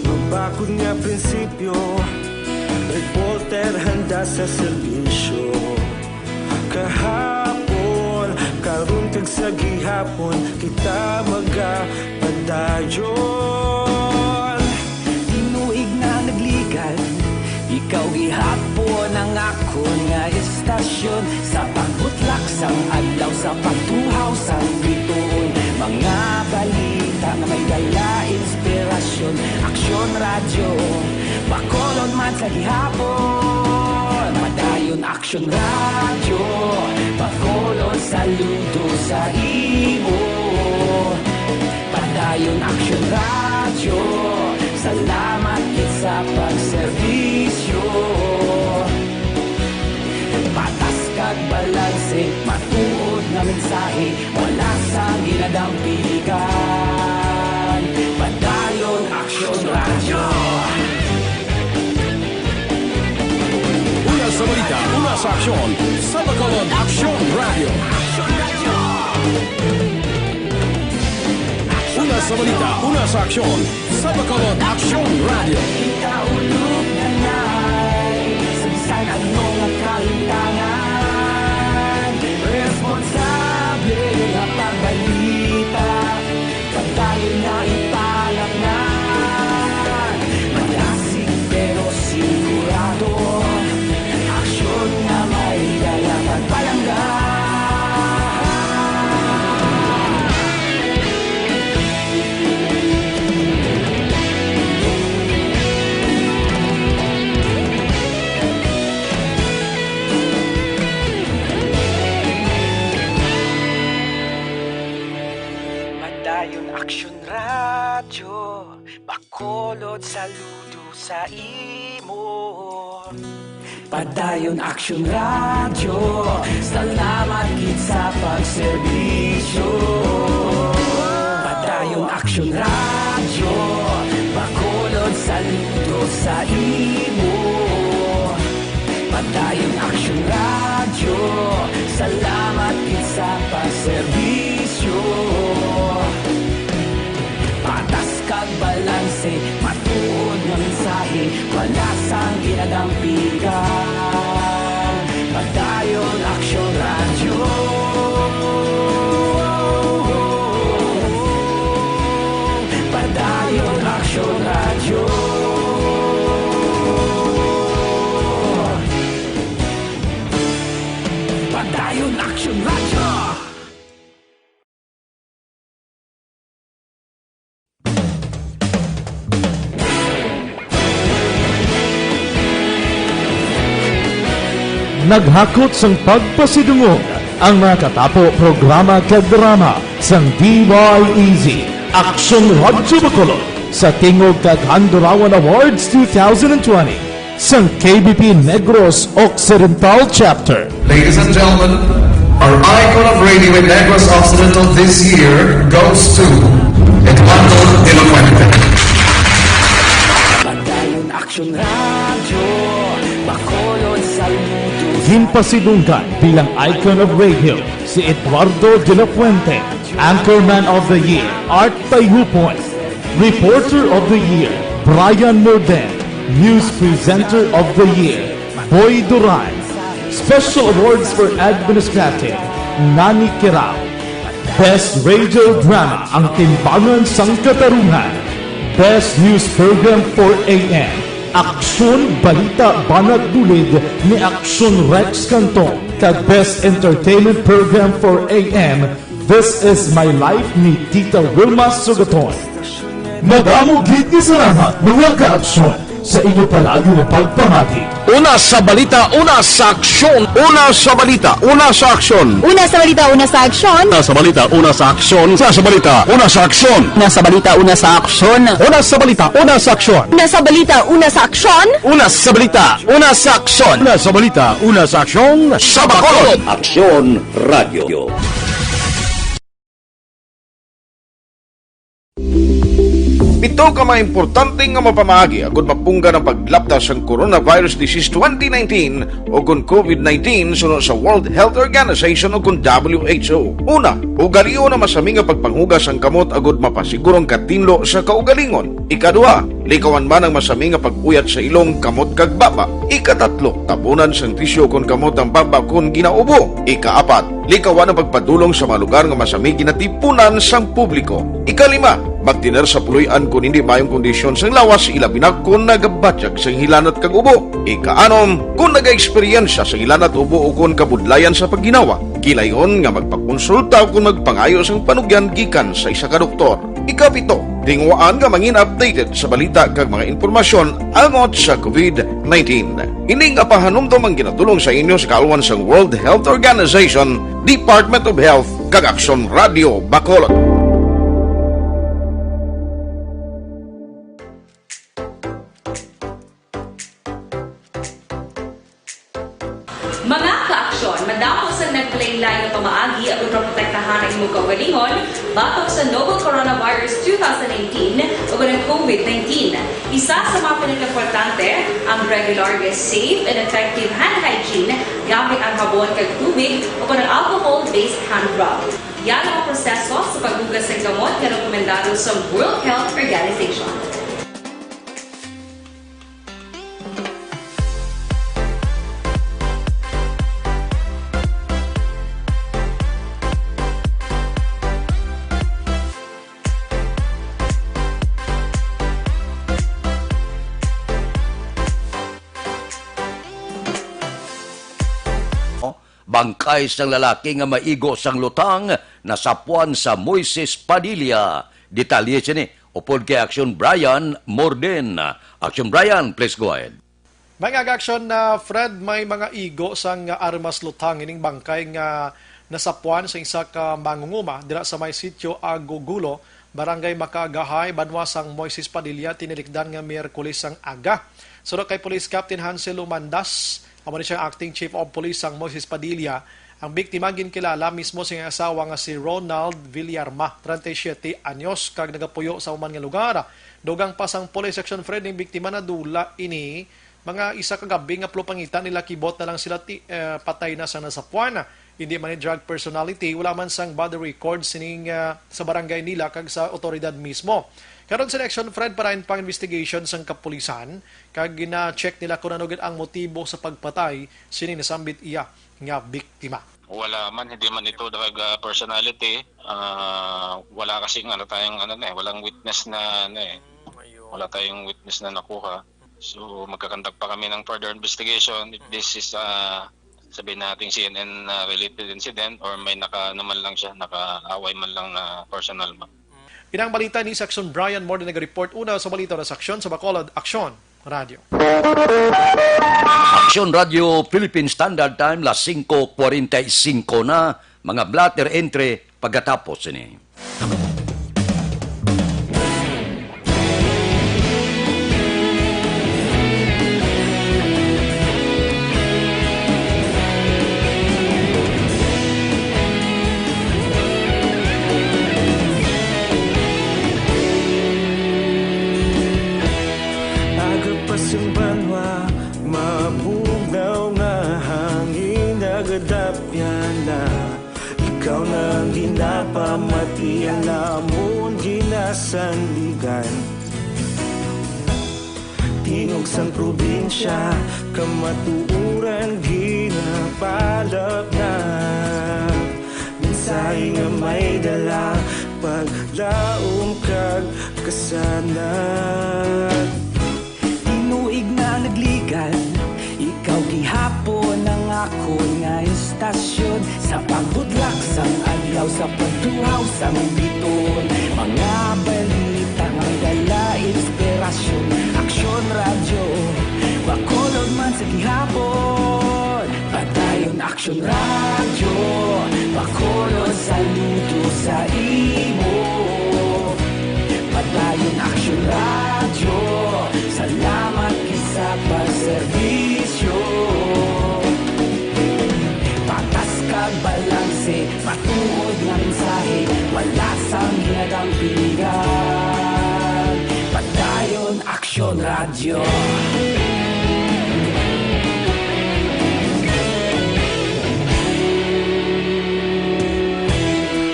Mabakod nga prinsipyo, reporter handa sa serbisyo. Kahapon, karon kag sa gihapon, kita magapadayon. Tinuig na nagligan, ikaw gihapon ang ako nga istasyon. Sa pagbutlak sang adlaw, sa pagtuhaw sang bituon. Mga balita na may dala inspirasyon. Aksyon Aksyon Radyo, Bacolod man sa gihapon. Padayon Aksyon Radyo, Bacolod saludo sa imo. Padayon Aksyon Radyo, salamat kit sa pagserbisyo. Patas kag balanse, matuod nga mensahe, wala sa ginadampigan. Padayon Aksyon Radyo. Una sa balita, una sa aksyon, sa Bacolod Aksyon Radio. Una sa balita, una sa aksyon, sa Bacolod Aksyon Radio. Ikaulog na na'y sabisan ang mga kalintangan. Responsable na pagbalita, pagdayon na ipalaknan. Malasig pero sigurado, aksyon na may dala pagpalanggan. Padayon Aksyon Radyo, Bacolod saludo sa imo. Padayon Aksyon Radyo, salamat gid sa pagserbisyo. Padayon Aksyon Radyo, Bacolod saludo sa imo. Padayon Aksyon Radyo, salamat gid sa pagserbisyo. Patas kag balanse, matuod nga mensahe, wala sang ginadampigan. Padayon Aksyon Radyo. Padayon Aksyon Radyo. Padayon Aksyon Radyo. Naghakot sang pagpasidungog ang mga katapo programa kag drama sang DYEZ Aksyon Radyo Bacolod sa Tingog kag Handurawan Awards 2020 sang KBP Negros Occidental Chapter. Ladies and gentlemen, our icon of radio in Negros Occidental this year goes to Eduardo de la Fuente. Padayon Aksyon Radyo, Bacolod saludo. Ginpasidunggan bilang icon of radio si Eduardo de la Fuente, Anchorman of the Year, Art Tayhupoy, Reporter of the Year, Brian Morden, News Presenter of the Year, Boy Duran, Special Awards for Administrative, Nani Kirao, Best Radio Drama, Ang Timbangan sang Katarungan, Best News Program for AM, Aksyon Balita Banat Dulid ni Aksyon Rex Cantong, kag Best Entertainment Program for AM, This Is My Life ni Tita Wilma Sugaton. Madamo gid ni salamat mga ka-aksyon sa inyo palagi na pagpamati. Una sa balita, una sa aksyon. Una sa balita, una sa aksyon. Una sa balita, una sa aksyon. Una sa balita, una sa aksyon. Una sa balita, una sa aksyon. Una sa balita, una sa aksyon. Una sa balita, una sa aksyon. Una sa balita, una sa aksyon. Una sa balita, una sa aksyon. Una sa balita, una sa aksyon. Sa Bacolod Aksyon Radio. Ito ka mga importante nga mapamagi agud mapungga ng paglaptas sang Coronavirus Disease 2019 o kung COVID-19 sunod sa World Health Organization o kung WHO. Una, ugalion na masami nga pagpanghugas ang kamot agud mapasigurong katinlo sa kaugalingon. Ikadua, likawan man ang masami nga pag-uyat sa ilong kamot kag baba. Ikatatlo, tapunan sang tisyo kung kamot ang baba kung ginaubo. Ikaapat, likawan ang pagpadulong sa mga lugar nga masami ginatipunan sang publiko. Ikalima, magtiner sa puluyan kung hindi mayong kondisyon sang lawas ilabi na kung nagabatyag sang hilanat kag ubo. Ikaanom, Kung nag-eksperyensya sa ilan at ubo o kung kabudlayan sa pagginawa, kilayon nga magpakonsulta o kung magpangayo sang panugyan gikan sa isa ka doktor. Ikapito, tingwaan nga mangin updated sa balita kag mga impormasyon angot sa COVID-19. Ining apahanumdom ang ginatulong sa inyo sa kaalwan sang World Health Organization, Department of Health, kag Aksyon Radio Bacolod. Mga ka-aksyon, madamo sa naglaylay na pamaagi at protektahan ang imong kaugalingon batok sa novel coronavirus 2019 o ng COVID-19. Isa sa mga pinaka-importante ang regular, safe and effective hand hygiene gamit ang habon kag tubig o ng alcohol-based hand rub. Yan ang proseso sa paghugas ng gamot na rekomendado sa World Health Organization. Bangkay sang lalaki nga maigo sang lutang nasapuan sa Moises Padilla. Detalye siya ni upod kay Action Brian Morden. Action Brian, please go ahead. Mga action na Fred, may mga igo sang armas lutang ining bangkay nga nasapuan sa isa ka mangunguma dira sa may sitio Agogulo, Barangay Makagahay, Banwasang Moises Padilla, tinilikdan nga Miyerkules ang aga. Sunod kay Police Captain Hansel Umandas, amo ni siyang acting chief of police ang Moises Padilla. Ang biktima ginkilala mismo sa iyang asawa nga si Ronald Villarma, 37 anyos, kag nagapuyo sa uman nga lugar. Dugang pasang police section Fred ning biktima na dula ini mga isa ka gabi nga plupangitan nila kibot na lang sila patay na sa nasapuan. Hindi man ni drug personality, wala man sang body record sining sa barangay nila kag sa otoridad mismo. Karon sa election, Fred, parahin pang investigation sang kapulisan, kag gina-check nila kung ano ang motibo sa pagpatay sini nasambit iya nga biktima. Wala man, hindi man ito drug personality. Wala kasing walang witness na wala tayong witness na nakuha. So magkakandak pa kami ng further investigation if this is sabihin natin CNN related incident or may naman lang siya, nakaaway man lang na personal man. Inang balita ni Action Brian Morden nag-report una sa balita na Aksyon sa Bacolod, Aksyon Radio. Aksyon Radio Philippine Standard Time, las 5:45 na, mga blatter entry pagkatapos ini. Ikaw nang ginapamati ang namon ginasandigan. Tingog sang probinsya, kamatuuran ginapalap na. Minsay nga may dala, paglaom kag kasanat. Inuig na nagligan, ikaw gihapon ang ako nga istasyon. Sa pagbudlak sang adlaw, sa pagtuhaw sang biton. Mga balita nga dala inspirasyon. Aksyon Radio, Bacolod man sa gihapon. Padayon Aksyon Radio, Bacolod saludo sa imo. Padayon Aksyon Radio, salamat kisa pagserbisyo. Patas kag balanse, matuod nga mensahe, wala sang hinagang pilihan. Padayon Aksyon Radio.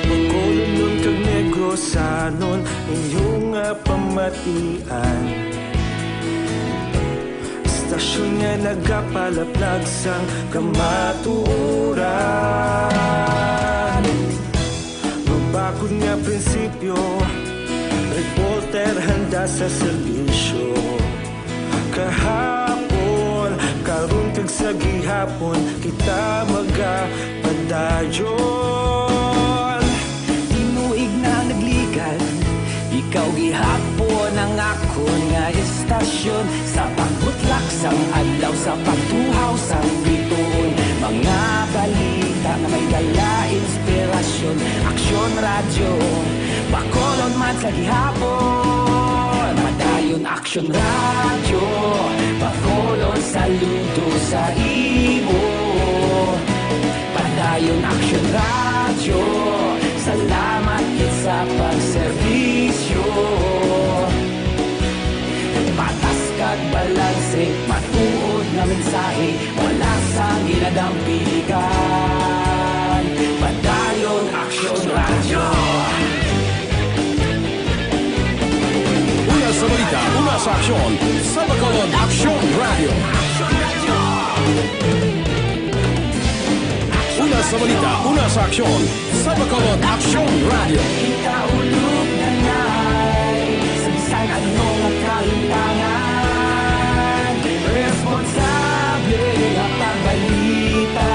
Bacolod nun kag Negrosanon, inyong pamatian. Stasyon nga nagapalaplag sang kamatuuran. Mabakod nga prinsipyo, reporter handa sa serbisyo. Kahapon, karon kag sa gihapon kita magapadayon. Tinuig na nagligan, ikaw gihapon ang ako nga estasyon. Sa pagbutlak sang adlaw, sa pagtuhaw sang bituon, mga balita na may dala inspirasyon. Aksyon radyo, Bacolod man sa gihapon. Madayon Aksyon radyo, Bacolod saludo sa imo. Padayon Aksyon radyo, salamat kit sa pagserbisyo. Patas kag balanse, matuod nga mensahe, wala sa ginadampikan. Padayon Aksyon radyo. Una sa balita, una sa aksyon, sa Bacolod Aksyon Radio. Una sa balita, una sa aksyon, sa Bacolod Aksyon Radio. Ikaulog na na'y sabisan ano nga kahintangan. Responsable ang pagbalita.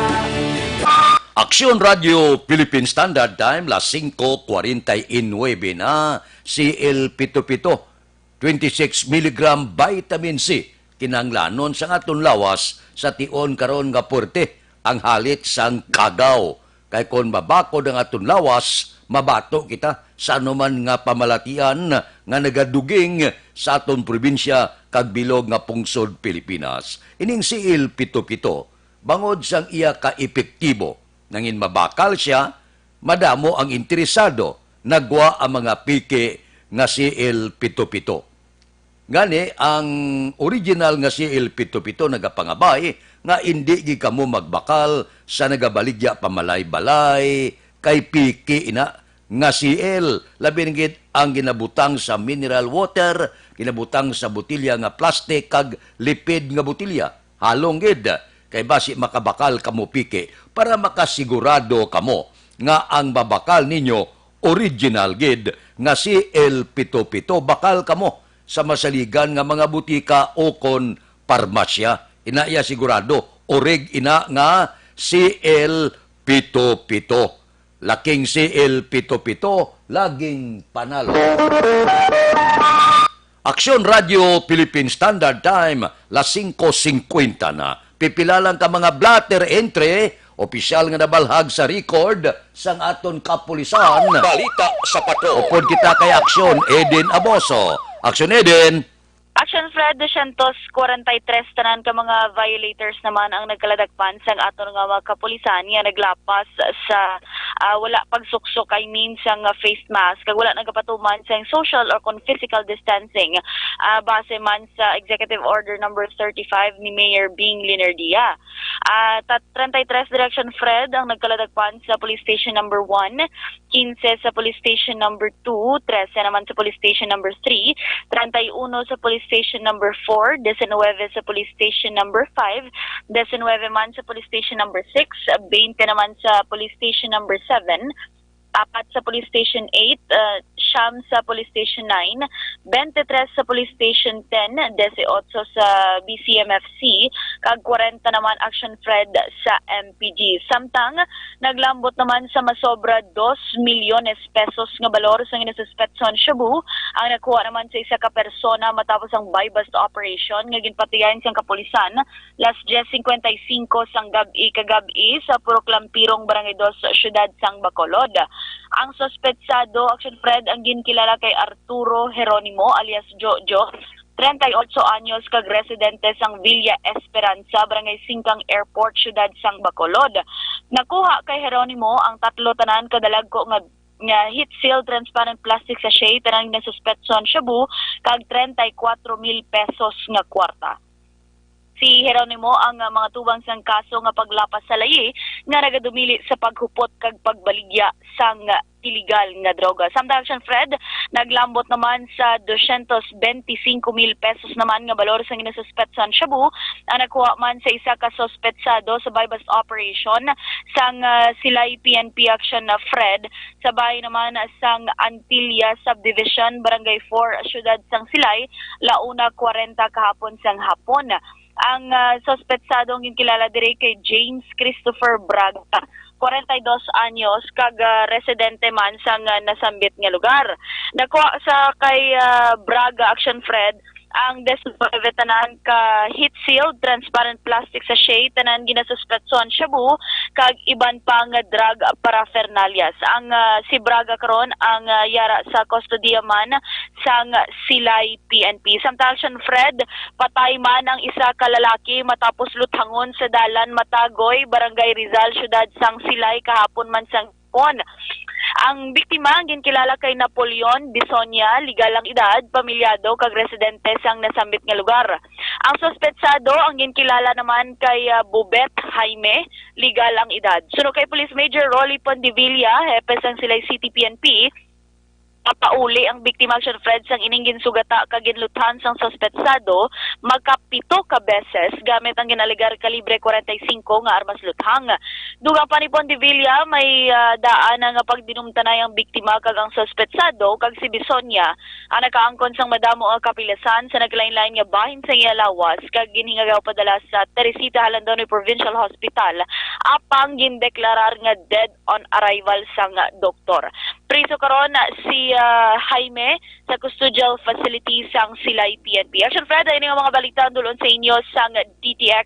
Aksyon Radio Philippine Standard Time, las 5:49 na, CL77, 26 mg vitamin C, kinanglanon sa aton lawas sa tion karon nga porte, ang halit sang kagaw. Kay kon mabakod ang aton lawas, mabato kita sa anuman nga pamalatian nga nagaduging sa aton probinsya kag bilog nga pungsod Pilipinas. Ining CL77, bangod sang iya ka-epektibo, nangin mabakal siya, madamo ang interesado, nagwa ang mga pike nga CL77. Ngani, ang original nga CL77 nagapangabay nga hindi gi kamo magbakal sa nagabaligya pamalay-balay kay piki ina nga CL. Labi nagit ang ginabutang sa mineral water, ginabutang sa botilya nga plastic kag lipid nga botilya. Halong gid kay basi makabakal kamo piki para makasigurado kamo nga ang babakal ninyo original gid nga CL77 bakal kamo sa masaligan nga mga butika o kon parmasya. Inaya sigurado, orig ina nga CL77. Laking CL77, laging panalo. Aksyon Radio Philippine Standard Time, las 5:50 na. Pipilalang ka mga blatter entry, opisyal nga nabalhag sa record sang aton kapulisan. Balita sa pato. Upod kita kay Aksyon Eden Aboso. Aksyon Eden. Action Fred 243 tanan ka mga violators naman ang nagkaladagpan sa aton nga mga kapulisan nga naglapas sa wala pagsuksok, I mean sang face mask kag wala nagapatuman sang social or kon physical distancing base man sa Executive Order number 35 ni Mayor Bing Linerdia. 33 Direction Fred ang nagkaladagpan sa Police Station number 1, 15 sa Police Station number 2, 13 naman sa Police Station number 3, 31 sa Police Station number 4, 19 sa Police Station number 5, 19 man sa Police Station number 6, 20 naman sa Police Station number 7, 4 sa Police Station 8, 9 sa Police Station 9, 23 sa Police Station 10, 18 sa BCMFC, kag 40 naman Action Fred sa MPG. Samtang naglambot naman sa masobra 2 milyones pesos nga balor sa inasuspetson Shabu, ang nakuha naman sa isa ka persona matapos ang buy-bust operation nga ginpatiyan siyang kapulisan las 10:55 sang gabi kagabi sa Purok Lampirong Barangay 2 sa siyudad sang Bacolod. Ang sospetsado, Action Fred, ang ginkilala kay Arturo Jeronimo alias Jojo, 38 anyos kag residente sang Villa Esperanza, Barangay Singkang Airport, siyudad sang Bacolod. Nakuha kay Jeronimo ang tatlo tanan kadalagko nga heat seal transparent plastic sachet tanang nasuspetson Shabu kag 34,000 pesos nga kwarta. Si Jeronimo ang mga tubang sang kaso nga paglapas sa layi nga nagadumili sa paghupot kag pagbaligya sang illegal nga droga. Samtang Action Fred, naglambot naman sa 225,000 pesos naman nga balor sang inasuspetsan Shabu ang nakuha man sa isa ka sospetsado sa buy-bust operation sang Silay PNP Action na Fred sa bahay naman sang Antilla Subdivision, Barangay 4, siyudad sang Silay, 1:40 kahapon sang hapon. Ang suspetsadong yung kilala dire kay James Christopher Braga, 42 anyos, kag residente man sa nasambit nga lugar. Nakuha sa kay Braga Action Fred ang desultive tanan ka heat sealed transparent plastic sachet tanan ginasuspetson shabu kag iban pang drug paraphernalias. Ang si Braga karon ang yara sa kustodiya man sang Silay PNP. Samtang Action Fred, patay man ang isa ka lalaki matapos luthangon sa dalan Matagoy, Barangay Rizal, syudad sang Silay kahapon man sang pon. Ang biktima ang ginkilala kay Napoleon Bisonia, legal ang edad, pamilyado kag residente sang nasambit nga lugar. Ang suspetsado ang ginkilala naman kay Bubet Jaime, legal ang edad. Sunod kay Police Major Rolly Pondevilla, hepe sang Silay City PNP, pauli ang biktima Action Fred sang ining ginsugata kag ginluthan sang suspetsado magkapito ka beses gamit ang ginaligar kalibre 45 nga armas luthang. Duga pa ni Pondevilla may daan nga pagdinumtanay ang biktima kag ang suspetsado kag si Bisonia ang nakaangkon sang madamo ang kapilasan sa naglain-lain nga bahin sa iya lawas kag ginhingagaw padala sa Teresita Halandonoy Provincial Hospital apang gindeklarar nga dead on arrival sang doktor. Priso karon si Jaime sa custodial facility sang Silay PNP. Action Fred, ay nga mga balita dulon sa inyo sang DTX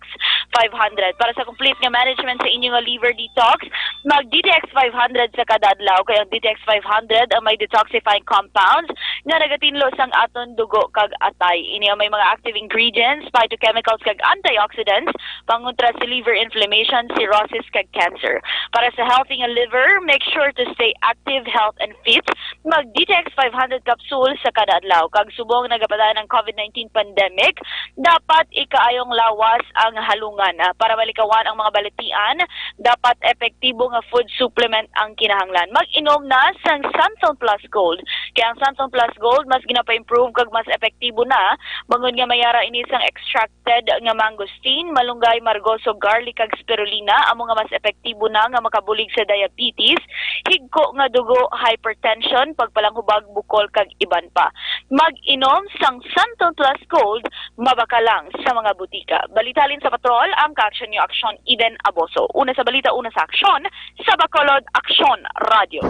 500. Para sa complete nga management sa inyo nga liver detox, mag DTX 500 sa kada adlaw. Kaya ang DTX 500 ang may detoxifying compounds nga nagatinlo sang aton dugo kag atay. Ini ang may mga active ingredients, phytochemicals kag antioxidants pangontra sa liver inflammation, cirrhosis kag cancer. Para sa healthy nga liver, make sure to stay active, health and fit. Mag DTX 500 capsule sa kada adlaw. Kag subong nagapadaan ng COVID-19 pandemic, dapat ikaayong lawas ang halungan. Para malikawan ang mga balitian, dapat epektibo nga food supplement ang kinahanglan. Mag-inom na sang Santon Plus Gold. Kaya ang Santon Plus Gold mas ginapa-improve kag mas epektibo na bangon nga mayara ini sang extracted nga mangosteen, malunggay, margoso, garlic kag spirulina amo nga mas epektibo na nga makabulig sa diabetes, higko nga dugo, hypertension, pagpalanghubag, bukol kag iban pa. Mag-inom sang Santon Plus Gold, mabakalang sa mga butika. Balitalin sa patrol ang ka-action yung Aksyon Eden Aboso. Una sa balita, una sa aksyon, sa Bacolod Aksyon Radio.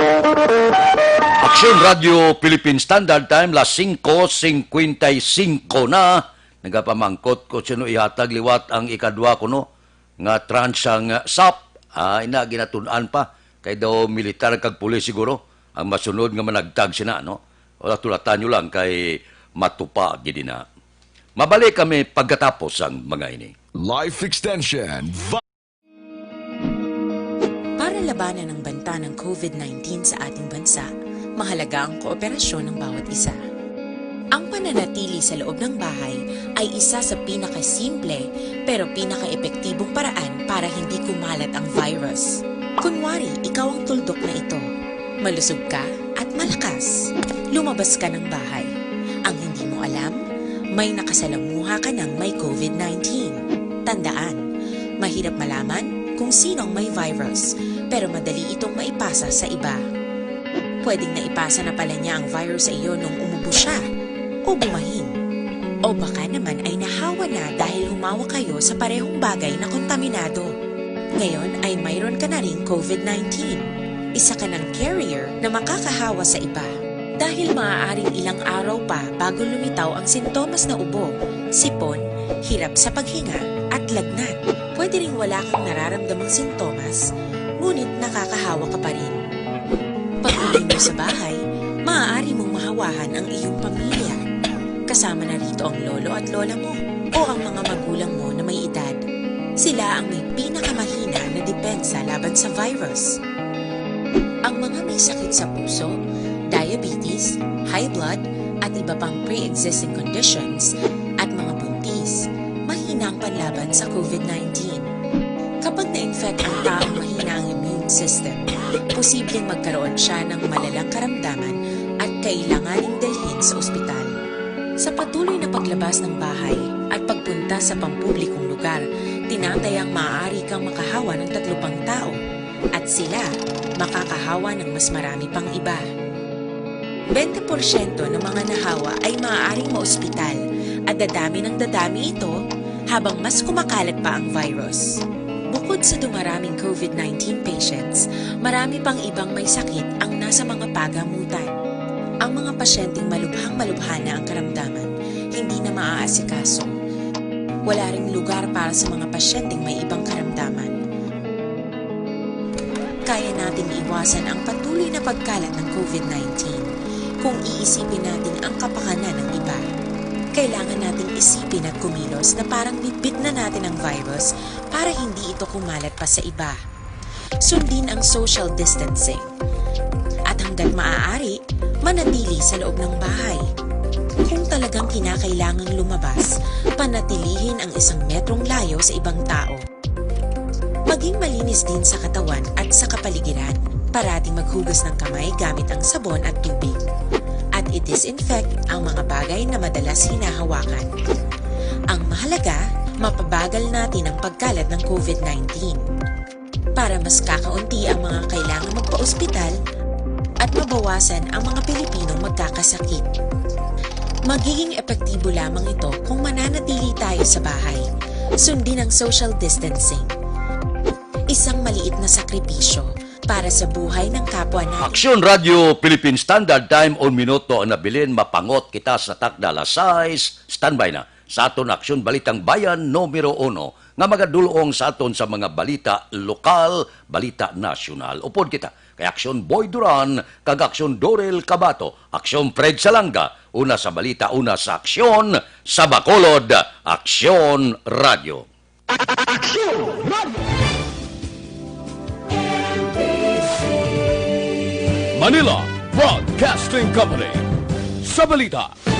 Aksyon Radio Philippine Standard Time, las 5:55 na. Nagapamangkot ko sino ihatag liwat ang ikadwa ko no, nga transang SAP. Ina ginatunan pa, kay daw militar kag pulis siguro, ang masunod nga managtag sina, no? Wala tulatan nyo lang kay matupa, gidi na. Mabalik kami pagkatapos ang mga ini. Life Extension. Para labanan ang banta ng COVID-19 sa ating bansa, mahalaga ang kooperasyon ng bawat isa. Ang pananatili sa loob ng bahay ay isa sa pinakasimple pero pinaka-epektibong paraan para hindi kumalat ang virus. Kunwari, ikaw ang tuldok na ito. Malusog ka at malakas. Lumabas ka ng bahay. Ang hindi mo alam, may nakasalamuha ka ng may COVID-19. Tandaan, mahirap malaman kung sino ang may virus, pero madali itong maipasa sa iba. Pwedeng naipasa na pala niya ang virus sa iyo nung umubo siya o bumahin. O baka naman ay nahawa na dahil humawa kayo sa parehong bagay na kontaminado. Ngayon ay mayroon ka na ring COVID-19. Isa ka ng carrier na makakahawa sa iba. Dahil maaaring ilang araw pa bago lumitaw ang sintomas na ubo, sipon, hirap sa paghinga at lagnat. Pwede ring wala kang nararamdamang sintomas, ngunit nakakahawa ka pa rin. Pag-uwi mo sa bahay, maaari mong mahawahan ang iyong pamilya. Kasama na rito ang lolo at lola mo o ang mga magulang mo na may edad. Sila ang may pinakamahina na depensa laban sa virus. Ang mga may sakit sa puso, diabetes, high blood, at iba pang pre-existing conditions, at mga buntis, mahina ang panlaban sa COVID-19. Kapag na-infect ang taong mahina ang immune system, posibleng magkaroon siya ng malalang karamdaman at kailanganing dalhin sa ospital. Sa patuloy na paglabas ng bahay at pagpunta sa pampublikong lugar, tinatayang maaari kang makahawa ng 3 pang tao at sila makakahawa ng mas marami pang iba. 20% ng mga nahawa ay maaaring maospital at dadami ng dadami ito habang mas kumakalat pa ang virus. Bukod sa dumaraming COVID-19 patients, marami pang ibang may sakit ang nasa mga pagamutan. Ang mga pasyenteng malubhang-malubha na ang karamdaman, hindi na maaasikaso. Wala ring lugar para sa mga pasyenteng may ibang karamdaman. Kaya nating iwasan ang patuloy na pagkalat ng COVID-19 kung iisipin natin ang kapakanan ng iba. Kailangan nating isipin at kumilos na parang bitbit na natin ang virus para hindi ito kumalat pa sa iba. Sundin ang social distancing. At hanggat maaari, manatili sa loob ng bahay. Kung talagang kinakailangang lumabas, panatilihin ang 1 metrong layo sa ibang tao. Maging malinis din sa katawan at sa kapaligiran. Parating maghugas ng kamay gamit ang sabon at tubig. At i-disinfect ang mga bagay na madalas hinahawakan. Ang mahalaga, mapabagal natin ang pagkalat ng COVID-19 para mas kakaunti ang mga kailangang magpa-ospital at mabawasan ang mga Pilipinong magkakasakit. Magiging epektibo lamang ito kung mananatili tayo sa bahay. Sundin ang social distancing. Isang maliit na sakripisyo para sa buhay ng kapwa natin. Aksyon Radio Philippine Standard Time on minuto ang nabilin mapangot kita sa takda alas 6. Standby na sa aton Aksyon Balitang Bayan numero 1 nga magadulong sa aton sa mga balita lokal, balita nasyonal. Upod kita kay Aksyon Boy Duran, kag Aksyon Dorel Cabato, Aksyon Fred Salanga, una sa balita, una sa aksyon, sa Bacolod, Aksyon Radio. Aksyon Radio! Manila Broadcasting Company. Sa balita,